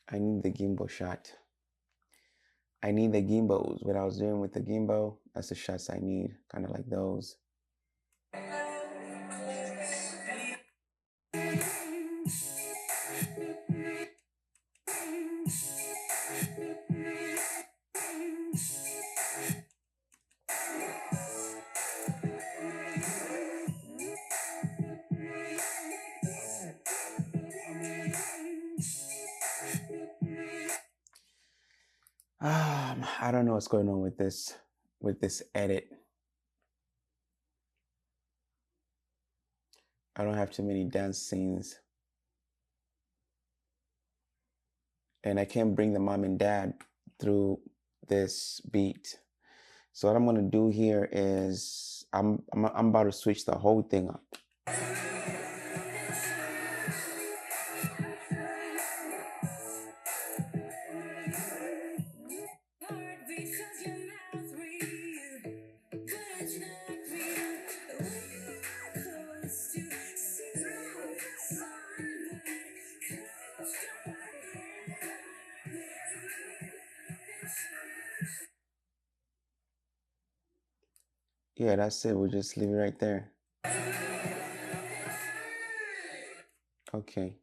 I need the gimbal shot. I need the gimbals. What I was doing with the gimbal, that's the shots I need. Kind of like those. I don't know what's going on with this edit. I don't have too many dance scenes. And I can't bring the mom and dad through this beat. So what I'm gonna do here is I'm about to switch the whole thing up. Yeah, that's it. We'll just leave it right there. Okay.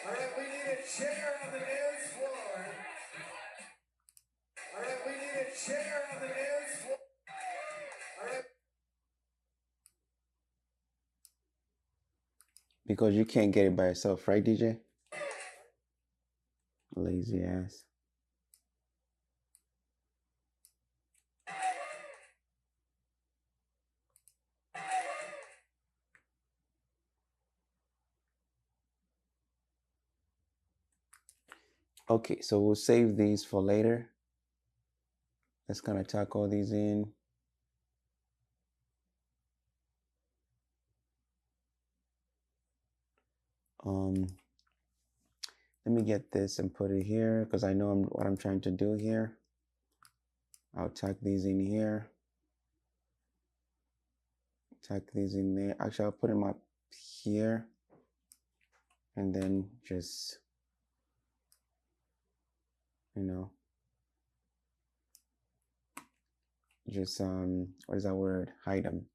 All right, we need a chair on the dance floor. All right, we need a chair on the dance floor. All right. Because you can't get it by yourself, right, DJ? Lazy ass. Okay, so we'll save these for later. Let's kind of tuck all these in. Let me get this and put it here because I know what I'm trying to do here. I'll tuck these in here. Tuck these in there. Actually, I'll put them up here. And then just, you know, just, what is that word? Hide them.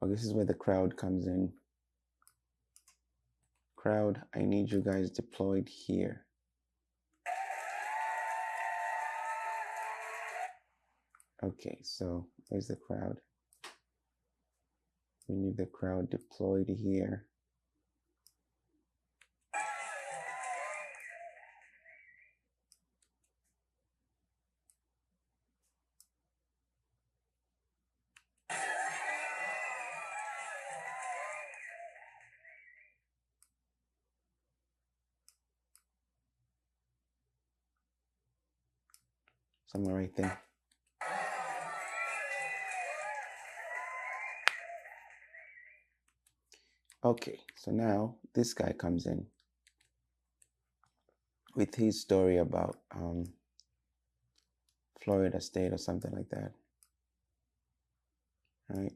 Oh, this is where the crowd comes in. Crowd, I need you guys deployed here. Okay, so where's the crowd? We need the crowd deployed here. Somewhere right there. Okay, so now this guy comes in with his story about Florida State or something like that. All right.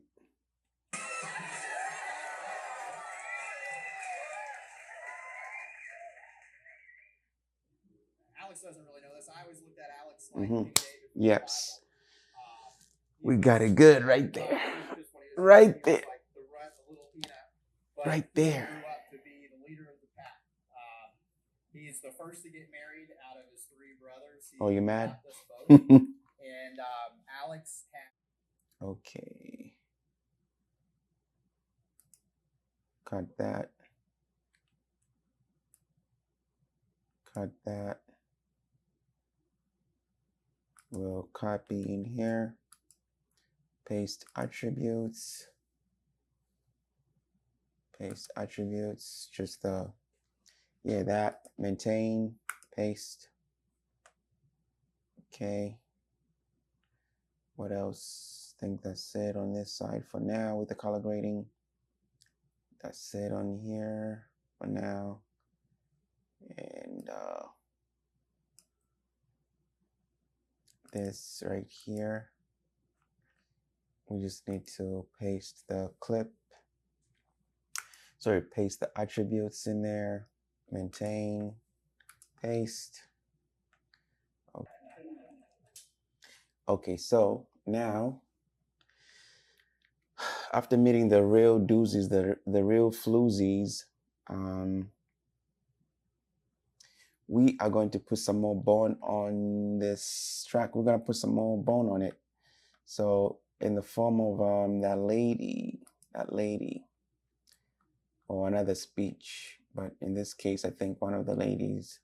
Alex doesn't really know this. I always looked at Alex like Mm-hmm. King David from the Yes. Bible. We got it good right there. Right there. Like the little peanut, but right there. He grew up to be the leader of the pack. He's the first to get married out of his 3 brothers. He Oh, you mad? left us both. And Alex had. Okay. Cut that. Cut that. We'll copy in here. Paste attributes. Paste attributes. Just the, yeah, that. Maintain. Paste. Okay. What else? I think that's it on this side for now with the color grading. That's it on here for now. And this right here, we just need to paste the clip. Sorry, paste the attributes in there. Maintain, paste. Okay, okay, so now, after meeting the real doozies, the real floozies, we are going to put some more bone on this track. We're going to put some more bone on it. So in the form of that lady, or another speech. But in this case, I think one of the ladies.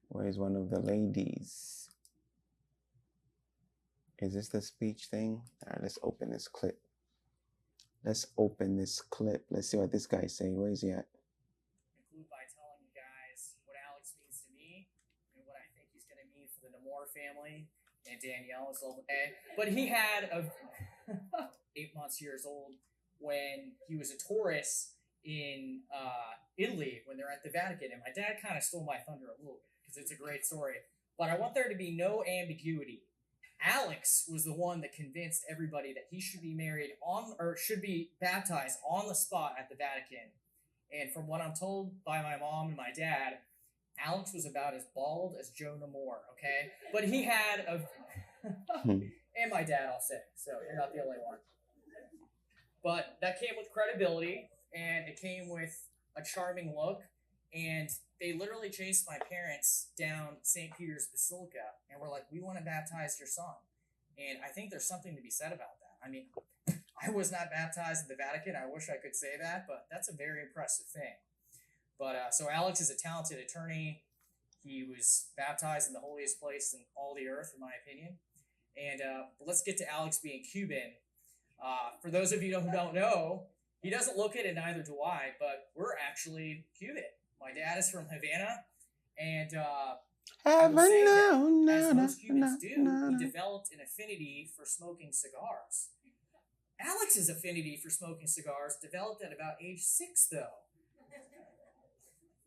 Where is one of the ladies? Is this the speech thing? All right, let's open this clip. Let's open this clip. Let's see what this guy's saying. Where is he at? Conclude by telling you guys what Alex means to me and what I think he's going to mean for the Namor family and Danielle is okay. But he had a 8 months years old when he was a tourist in Italy when they're at the Vatican, and my dad kind of stole my thunder a little bit because it's a great story. But I want there to be no ambiguity. Alex was the one that convinced everybody that he should be married on, or should be baptized on the spot at the Vatican. And from what I'm told by my mom and my dad, Alex was about as bald as Joe Namor, okay? But he had a... and my dad, I'll say, so you're not the only one. But that came with credibility, and it came with a charming look, and they literally chased my parents down St. Peter's Basilica, and were like, we want to baptize your son. And I think there's something to be said about that. I mean, I was not baptized in the Vatican. I wish I could say that, but that's a very impressive thing. But so Alex is a talented attorney. He was baptized in the holiest place in all the earth, in my opinion. And but let's get to Alex being Cuban. For those of you who don't know, he doesn't look it, and neither do I, but we're actually Cuban. My dad is from Havana, and I will say that, as most Cubans do, he developed an affinity for smoking cigars. Alex's affinity for smoking cigars developed at about age 6, though.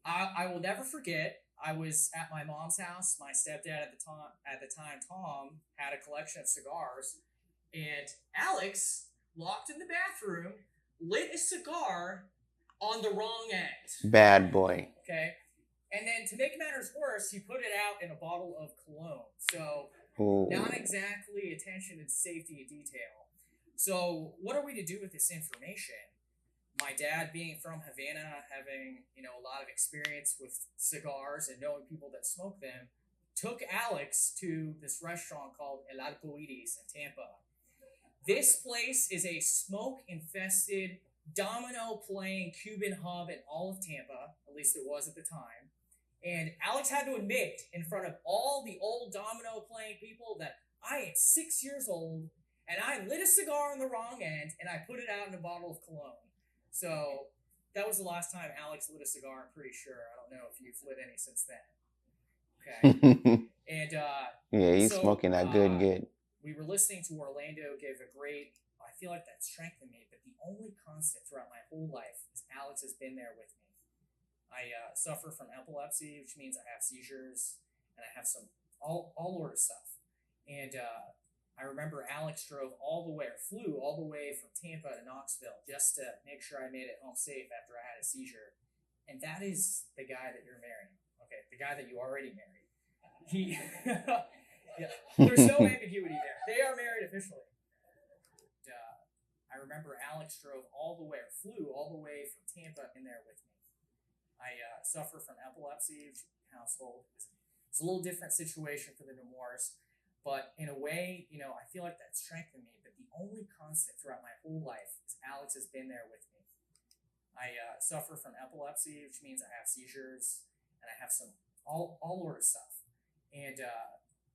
I will never forget, I was at my mom's house. My stepdad at the time, Tom, had a collection of cigars, and Alex, locked in the bathroom, lit a cigar on the wrong end. Bad boy. Okay. And then to make matters worse, he put it out in a bottle of cologne. So not exactly attention and safety and detail. So what are we to do with this information? My dad, being from Havana, having, a lot of experience with cigars and knowing people that smoke them, took Alex to this restaurant called El Arcoiris in Tampa. This place is a smoke-infested, domino-playing Cuban hub in all of Tampa, at least it was at the time. And Alex had to admit in front of all the old domino-playing people that I am 6 years old, and I lit a cigar on the wrong end, and I put it out in a bottle of cologne. So that was the last time Alex lit a cigar, I'm pretty sure. I don't know if you've lit any since then. Okay. And yeah, he's smoking that good. We were listening to Orlando give a great, I feel like that strengthened me, but the only constant throughout my whole life is Alex has been there with me. I suffer from epilepsy, which means I have seizures, and I have some all order stuff. And I remember Alex flew all the way from Tampa to Knoxville just to make sure I made it home safe after I had a seizure. And that is the guy that you're marrying. Okay, the guy that you already married. Yeah, there's no ambiguity there. They are married officially. I remember Alex flew all the way from Tampa in there with me. I suffer from epilepsy household. It's a little different situation for the Nemours, but in a way, you know, I feel like that strengthened me. But the only constant throughout my whole life is Alex has been there with me. I suffer from epilepsy, which means I have seizures and I have some all order stuff. And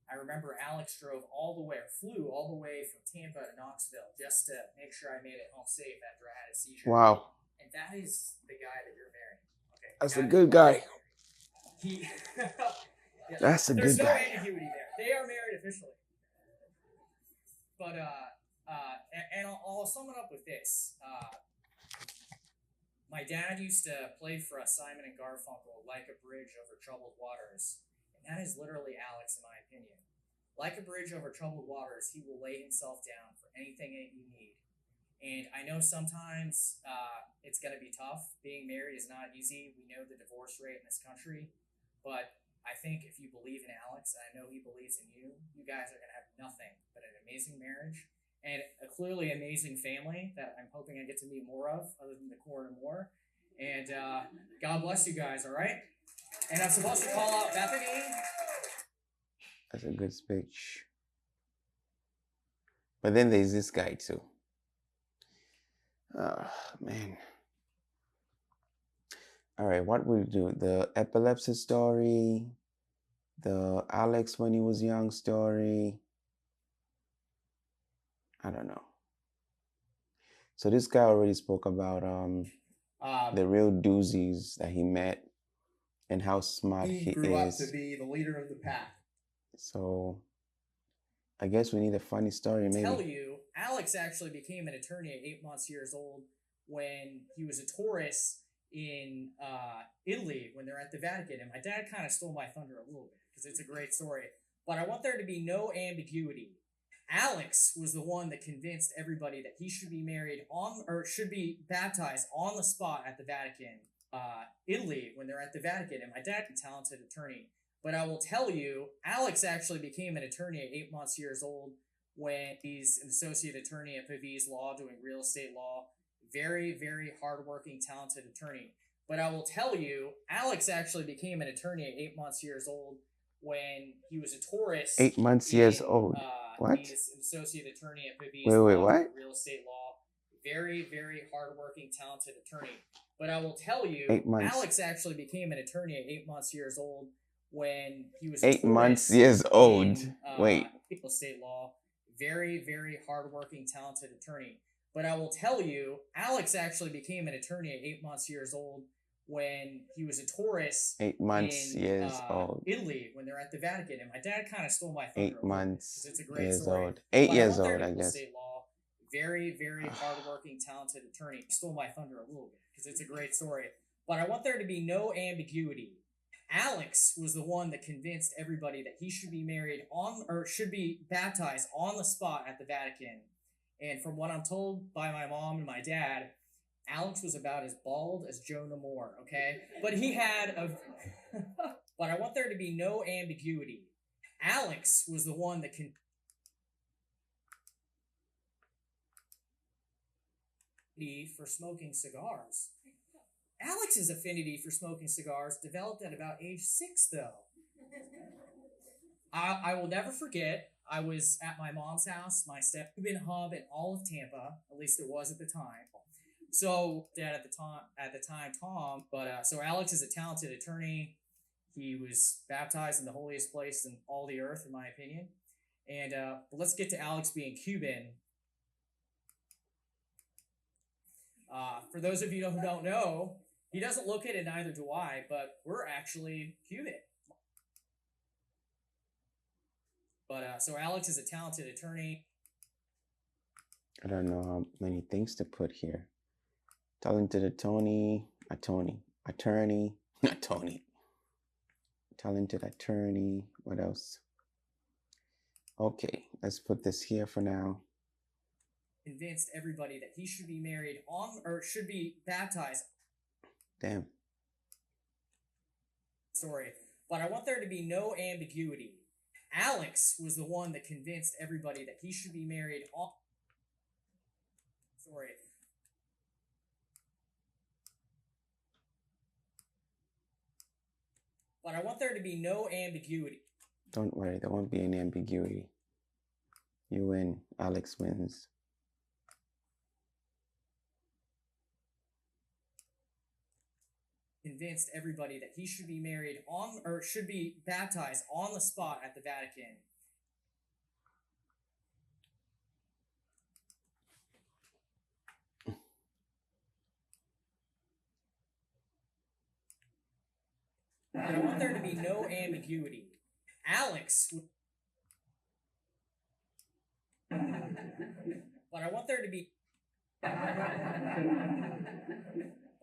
I remember Alex drove all the way, or flew all the way from Tampa to Knoxville just to make sure I made it home safe after I had a seizure. Wow. And that is the guy that you're marrying. Okay. That's a good guy. He. Yeah, That's a there's good no guy. ambiguity there. They are married officially. But and I'll sum it up with this. My dad used to play for us, Simon and Garfunkel, Like a Bridge Over Troubled Waters. And that is literally Alex, in my opinion. Like a bridge over troubled waters, he will lay himself down for anything that you need. And I know sometimes it's going to be tough. Being married is not easy. We know the divorce rate in this country. But I think if you believe in Alex, and I know he believes in you, you guys are going to have nothing but an amazing marriage and a clearly amazing family that I'm hoping I get to meet more of, other than the core and more. And God bless you guys, all right? And I'm supposed to call out Bethany. That's a good speech. But then there's this guy too. Oh, man. All right, what will we do? The epilepsy story, the Alex when he was young story. I don't know. So this guy already spoke about the real doozies that he met and how smart he grew up is. to be the leader of the pack. So I guess we need a funny story, maybe. Tell you, Alex actually became an attorney at 8 months years old when he was a tourist in Italy when they're at the Vatican. And my dad kind of stole my thunder a little bit because it's a great story. But I want there to be no ambiguity. Alex was the one that convinced everybody that he should be married on, or should be baptized on the spot at the Vatican, Italy, when they're at the Vatican. And my dad is a talented attorney. But I will tell you, Alex actually became an attorney at 8 months years old when he's an associate attorney at Pavese Law doing real estate law. Very, very hardworking, talented attorney. But I will tell you, Alex actually became an attorney at 8 months years old when he was a tourist. 8 months years old. What? He's an associate attorney at Pavese Wait, Law what? doing real estate law. Very, very hardworking, talented attorney. But I will tell you, 8 months. Alex actually became an attorney at 8 months years old when he was 8 months years old. Wait. Real estate law. Very, very hardworking, talented attorney. But I will tell you, Alex actually became an attorney at 8 months years old when he was a tourist 8 months years old. Italy, when they're at the Vatican. And my dad kind of stole my thunder. 8 months it's a great years story. old. 8 But years I want old, there I to be guess. State law. Very, very hardworking, talented attorney. Stole my thunder a little bit because it's a great story. But I want there to be no ambiguity. Alex was the one that convinced everybody that he should be married on, or should be baptized on the spot at the Vatican. And from what I'm told by my mom and my dad, Alex was about as bald as Joe Namor, okay? But he had a... But I want there to be no ambiguity. Alex was the one that for smoking cigars. Alex's affinity for smoking cigars developed at about age 6, though. I will never forget, I was at my mom's house, my step-Cuban hub in all of Tampa, at least it was at the time. So, dad at the time, Tom, but so Alex is a talented attorney. He was baptized in the holiest place in all the earth, in my opinion. And but let's get to Alex being Cuban. For those of you who don't know, he doesn't look it, and neither do I, but we're actually Cuban. But so Alex is a talented attorney. I don't know how many things to put here. Talented attorney. Talented attorney. What else? Okay, let's put this here for now. Convinced everybody that he should be married on, or should be baptized. Damn. Sorry, but I want there to be no ambiguity. Alex was the one that convinced everybody that he should be married on. Sorry. But I want there to be no ambiguity. Don't worry, there won't be any ambiguity. You win. Alex wins. Convinced everybody that he should be married on, or should be baptized on the spot at the Vatican. But I want there to be no ambiguity. Alex. But I want there to be. But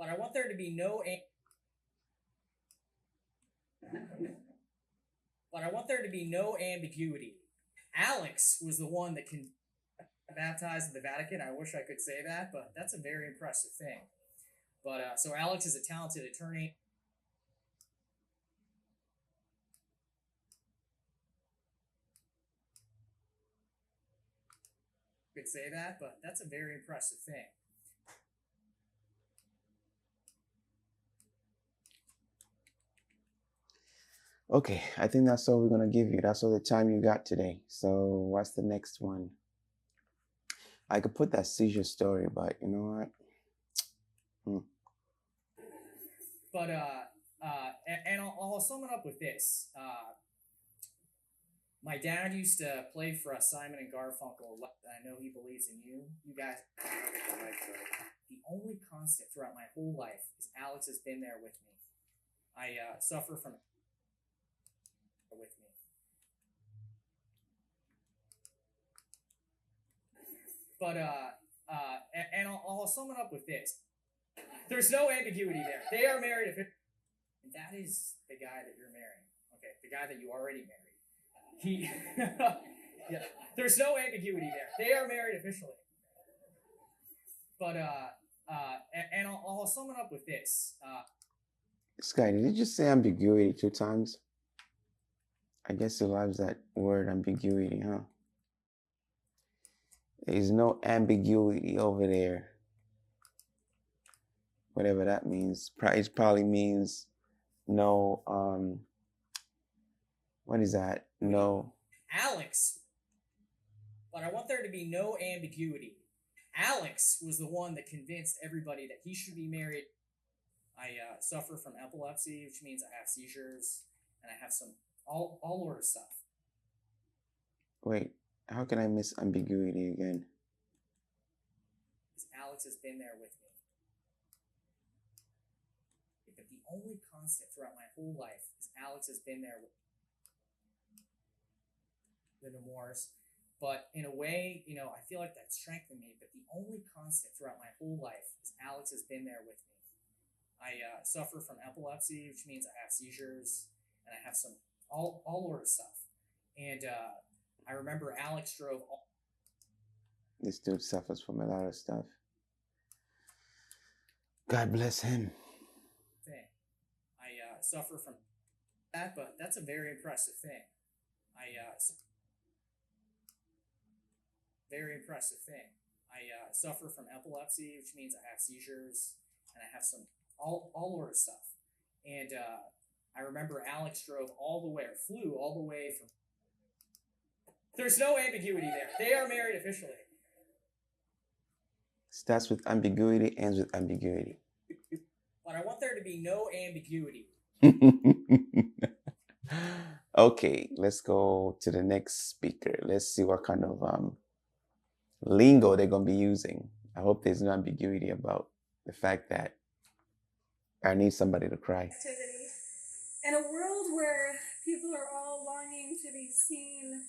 I want there to be no. But I want there to be no ambiguity. Alex was the one that can baptize in the Vatican. I wish I could say that, but that's a very impressive thing. But so Alex is a talented attorney. Could say that, but that's a very impressive thing. Okay, I think that's all we're gonna give you. That's all the time you got today. So what's the next one? I could put that seizure story, but you know what? But and I'll sum it up with this. My dad used to play for us, Simon and Garfunkel. I know he believes in you. You guys. The only constant throughout my whole life is Alex has been there with me. I suffer from with me. But and I'll sum it up with this. There's no ambiguity there. They are married. And that is the guy that you're marrying. Okay, the guy that you already married. He, yeah. There's no ambiguity there. They are married officially. But and I'll sum it up with this. This guy, did he just say ambiguity 2 times? I guess he loves that word ambiguity, huh? There's no ambiguity over there. Whatever that means. It probably means no, what is that? No. Alex. But I want there to be no ambiguity. Alex was the one that convinced everybody that he should be married. I suffer from epilepsy, which means I have seizures, and I have some all order stuff. Wait, how can I miss ambiguity again? Alex has been there with me. But the only constant throughout my whole life is Alex has been there with the remorse. But in a way, you know, I feel like that strengthened me. But the only constant throughout my whole life is Alex has been there with me. I suffer from epilepsy, which means I have seizures, and I have some all order stuff. And I remember Alex drove. This dude suffers from a lot of stuff. God bless him. Thing. I suffer from that, but that's a very impressive thing. Very impressive thing. I suffer from epilepsy, which means I have seizures, and I have some all order stuff. And I remember Alex drove flew all the way from. There's no ambiguity there. They are married officially. Starts with ambiguity, ends with ambiguity. But I want there to be no ambiguity. Okay, let's go to the next speaker. Let's see what kind of lingo they're going to be using. I hope there's no ambiguity about the fact that I need somebody to cry. Activity. In a world where people are all longing to be seen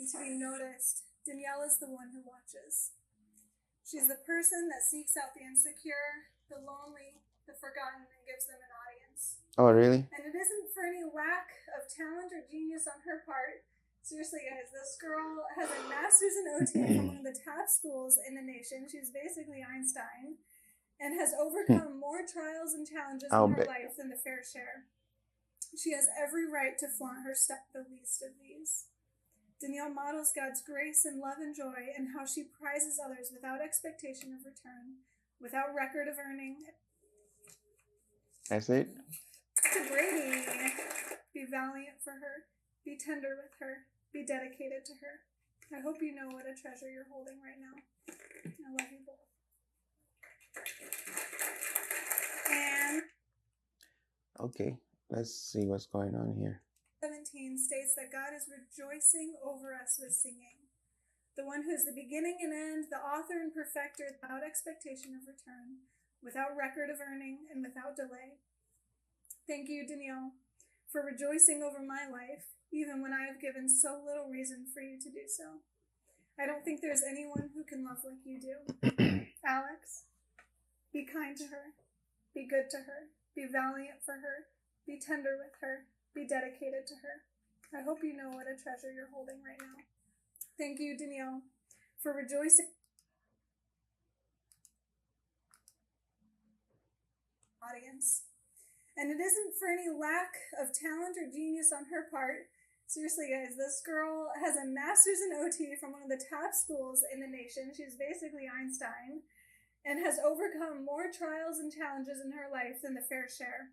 and to be noticed, Danielle is the one who watches. She's the person that seeks out the insecure, the lonely, the forgotten, and gives them an audience. Oh, really? And it isn't for any lack of talent or genius on her part. Seriously, guys, this girl has a master's in OT from one of the top schools in the nation. She's basically Einstein and has overcome more trials and challenges in her life than the fair share. She has every right to flaunt her the least of these. Danielle models God's grace and love and joy and how she prizes others without expectation of return, without record of earning. That's it? To Brady, be valiant for her, be tender with her, be dedicated to her. I hope you know what a treasure you're holding right now. I love you both. And Okay, let's see what's going on here. 17 states that God is rejoicing over us with singing. The one who is the beginning and end, the author and perfecter, without expectation of return, without record of earning, and without delay. Thank you, Danielle, for rejoicing over my life, even when I have given so little reason for you to do so. I don't think there's anyone who can love like you do. Alex, be kind to her, be good to her, be valiant for her, be tender with her, be dedicated to her. I hope you know what a treasure you're holding right now. Thank you, Danielle, for rejoicing. Audience. And it isn't for any lack of talent or genius on her part. Seriously, guys, this girl has a master's in OT from one of the top schools in the nation. She's basically Einstein and has overcome more trials and challenges in her life than the fair share.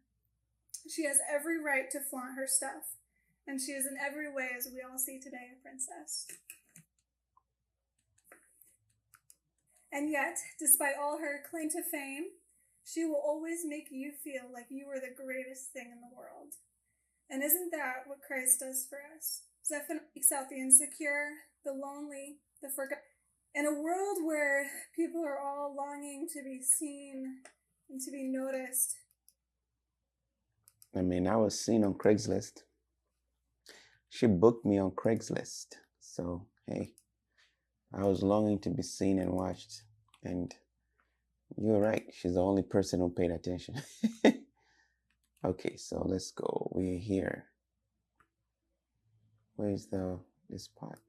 She has every right to flaunt her stuff, and she is in every way, as we all see today, a princess. And yet, despite all her claim to fame, she will always make you feel like you are the greatest thing in the world. And isn't that what Christ does for us? Zephaniah seeks out the insecure, the lonely, the forgotten. In a world where people are all longing to be seen and to be noticed. I mean, I was seen on Craigslist. She booked me on Craigslist. So, hey, I was longing to be seen and watched. And you're right. She's the only person who paid attention. Okay, so let's go. We're here. Where's this pot?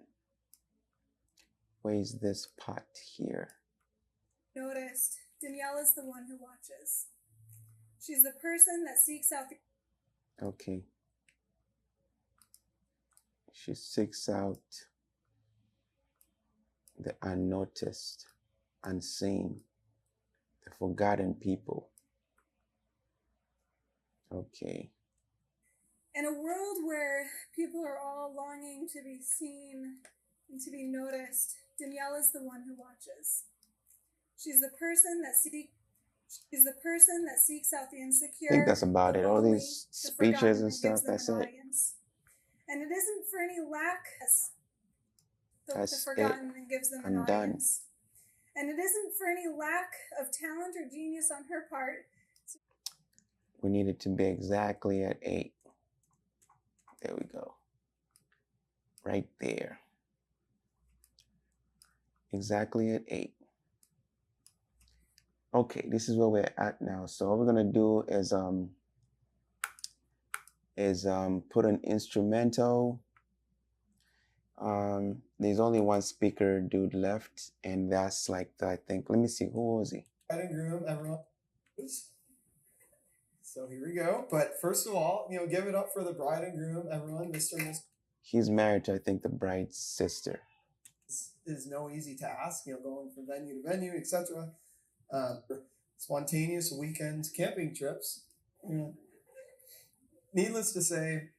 Where's this pot here? Noticed, Danielle is the one who watches. She's the person that seeks out the... Okay. She seeks out the unnoticed, unseen, the forgotten people. Okay. In a world where people are all longing to be seen and to be noticed, Danielle is the one who watches. She's the person that seeks out the insecure. I think that's about it. All lonely, these the speeches forgotten, and stuff, gives them that's an it. audience. And it isn't for any lack. The That's forgotten and gives them an I'm done. audience. And it isn't for any lack of talent or genius on her part. We need it to be exactly at 8. There we go. Right there. Exactly at 8. Okay, this is where we're at now. So what we're gonna do is put an instrumental. There's only one speaker dude left, and that's like I think. Let me see, who was he? Bride and groom, everyone. So here we go. But first of all, give it up for the bride and groom, everyone. Mr. and Miss He's married to, I think, the bride's sister. is no easy task, going from venue to venue, etc. Spontaneous weekend camping trips. Needless to say,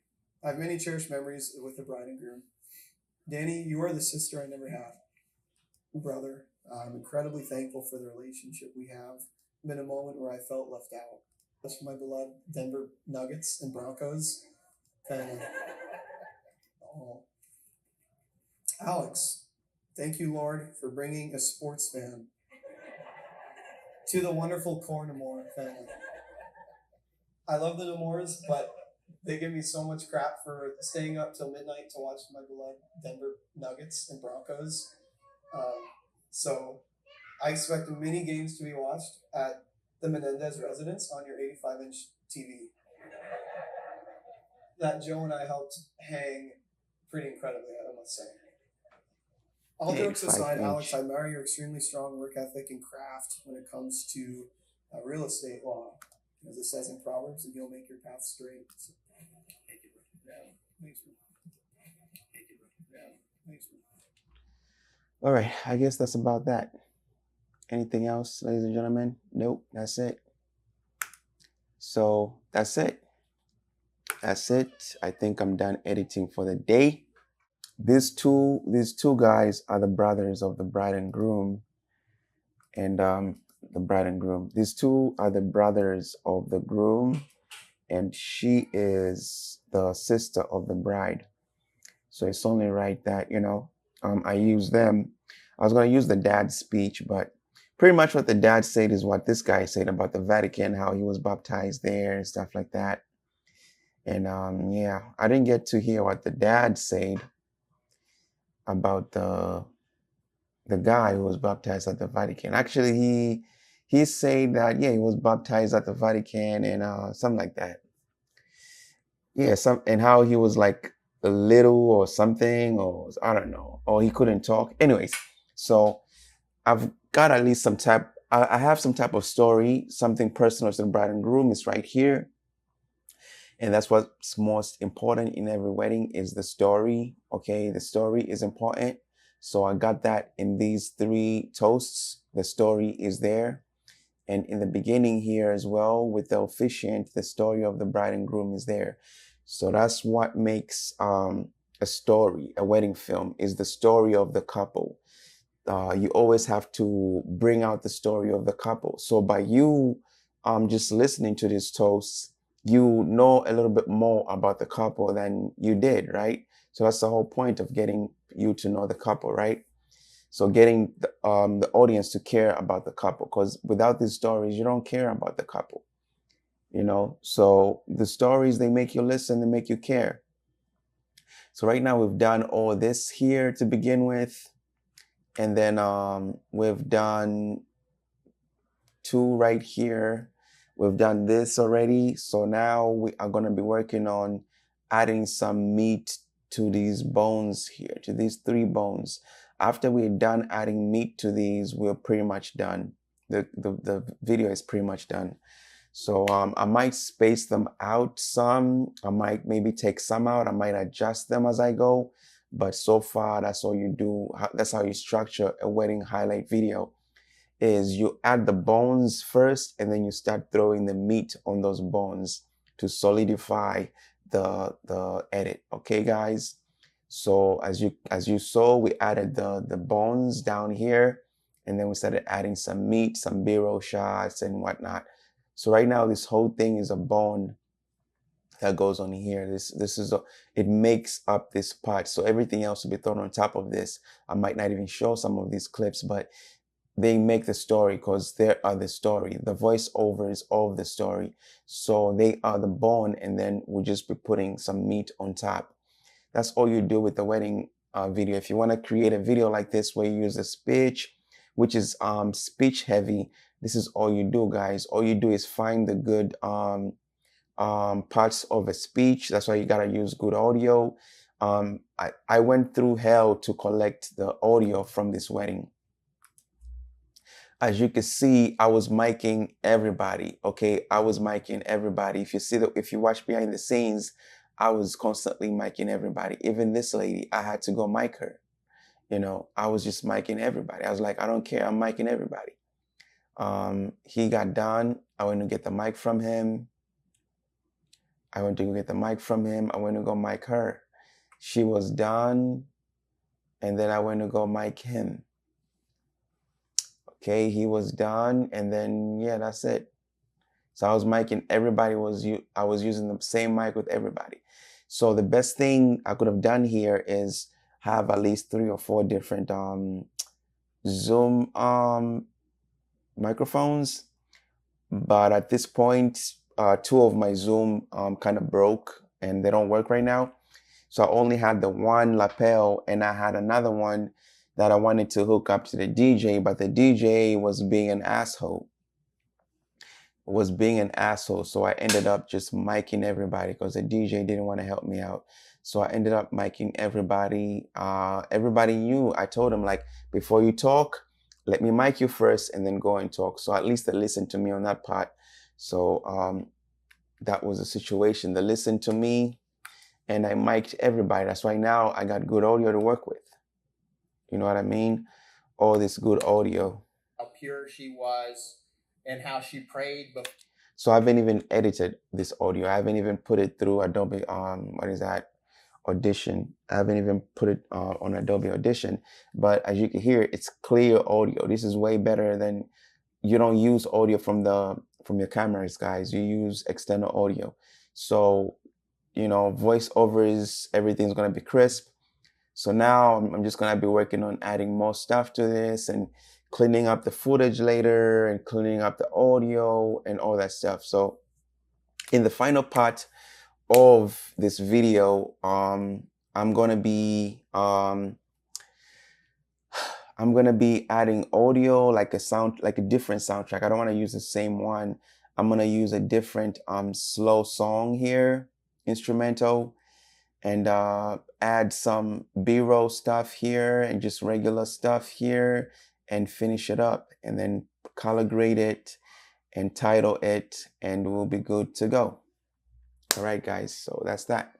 I have many cherished memories with the bride and groom. Danny, you are the sister I never had. Brother, I'm incredibly thankful for the relationship we have. Been a moment where I felt left out. That's for my beloved Denver Nuggets and Broncos. Oh. Alex, thank you, Lord, for bringing a sports fan to the wonderful Cornmore family. I love the Nemours, but they give me so much crap for staying up till midnight to watch my beloved Denver Nuggets and Broncos. So I expect many games to be watched at the Menendez residence on your 85-inch TV. That Joe and I helped hang pretty incredibly, I must say. All jokes aside, Alex, I admire your extremely strong work ethic and craft when it comes to real estate law. As it says in Proverbs, and you'll make your path straight. So, thank you. Yeah, thanks. Thank you. Yeah, thanks. All right, I guess that's about that. Anything else, ladies and gentlemen? Nope, that's it. So that's it. That's it. I think I'm done editing for the day. These two guys are the brothers of the bride and groom, and the bride and groom. These two are the brothers of the groom, and she is the sister of the bride. So it's only right that, I use them. I was going to use the dad's speech, but pretty much what the dad said is what this guy said about the Vatican, how he was baptized there and stuff like that. And yeah, I didn't get to hear what the dad said about the guy who was baptized at the Vatican. Actually, he said that, yeah, he was baptized at the Vatican and something like that. Yeah, and how he was like a little or something, or I don't know, or he couldn't talk. Anyways, so I've got at least some type. I have some type of story, something personal to the bride and groom is right here, and that's what's most important in every wedding is the story. Okay, the story is important. So I got that in these three toasts. The story is there. And in the beginning here as well, with the officiant, the story of the bride and groom is there. So that's what makes a story, a wedding film, is the story of the couple. You always have to bring out the story of the couple. So by you just listening to these toasts, you know a little bit more about the couple than you did, right? So that's the whole point of getting you to know the couple, right? So getting the audience to care about the couple, because without these stories, you don't care about the couple, So the stories, they make you listen, they make you care. So right now we've done all this here to begin with, and then we've done two right here. We've done this already. So now we are going to be working on adding some meat to these bones here, to these three bones. After we're done adding meat to these, we're pretty much done. The video is pretty much done. So I might space them out some. I might maybe take some out. I might adjust them as I go. But so far, that's all you do. That's how you structure a wedding highlight video, is you add the bones first, and then you start throwing the meat on those bones to solidify the edit. Okay, guys? So as you saw, we added the bones down here, and then we started adding some meat, some B-roll shots and whatnot. So right now, this whole thing is a bone that goes on here. It makes up this part. So everything else will be thrown on top of this. I might not even show some of these clips, but they make the story, because they are the story. The voiceover is all of the story. So they are the bone, and then we'll just be putting some meat on top. That's all you do with the wedding video. If you want to create a video like this where you use a speech, which is speech heavy, this is all you do, guys. All you do is find the good parts of a speech. That's why you gotta use good audio. I went through hell to collect the audio from this wedding. As you can see, I was miking everybody. Okay, I was miking everybody. If you watch behind the scenes, I was constantly miking everybody. Even this lady, I had to go mic her. I was just miking everybody. I was like, I don't care. I'm miking everybody. He got done. I went to get the mic from him. I went to go mic her. She was done. And then I went to go mic him. Okay, he was done. And then, yeah, that's it. So I was miking everybody. I was using the same mic with everybody. So the best thing I could have done here is have at least 3 or 4 different Zoom microphones. But at this point, 2 of my Zoom kind of broke and they don't work right now. So I only had the one lapel, and I had another one that I wanted to hook up to the DJ, but the DJ was being an asshole. So I ended up just miking everybody, because the DJ didn't want to help me out. So I ended up miking everybody. Everybody knew. I told him, like, before you talk, let me mic you first and then go and talk. So at least they listened to me on that part. So that was the situation. They listened to me and I mic'd everybody. That's why now I got good audio to work with. You know what I mean? All this good audio. How pure she was and how she prayed. So I haven't even edited this audio. I haven't even put it through Adobe, Audition. I haven't even put it on Adobe Audition. But as you can hear, it's clear audio. This is way better than, you don't use audio from your cameras, guys. You use external audio. So, voiceovers, everything's gonna be crisp. So now I'm just gonna be working on adding more stuff to this and cleaning up the footage later and cleaning up the audio and all that stuff. So in the final part of this video, I'm gonna be adding audio, like a different soundtrack. I don't want to use the same one. I'm gonna use a different slow song here, instrumental, and add some B-roll stuff here and just regular stuff here, and finish it up, and then color grade it and title it, and we'll be good to go. All right, guys, so that's that.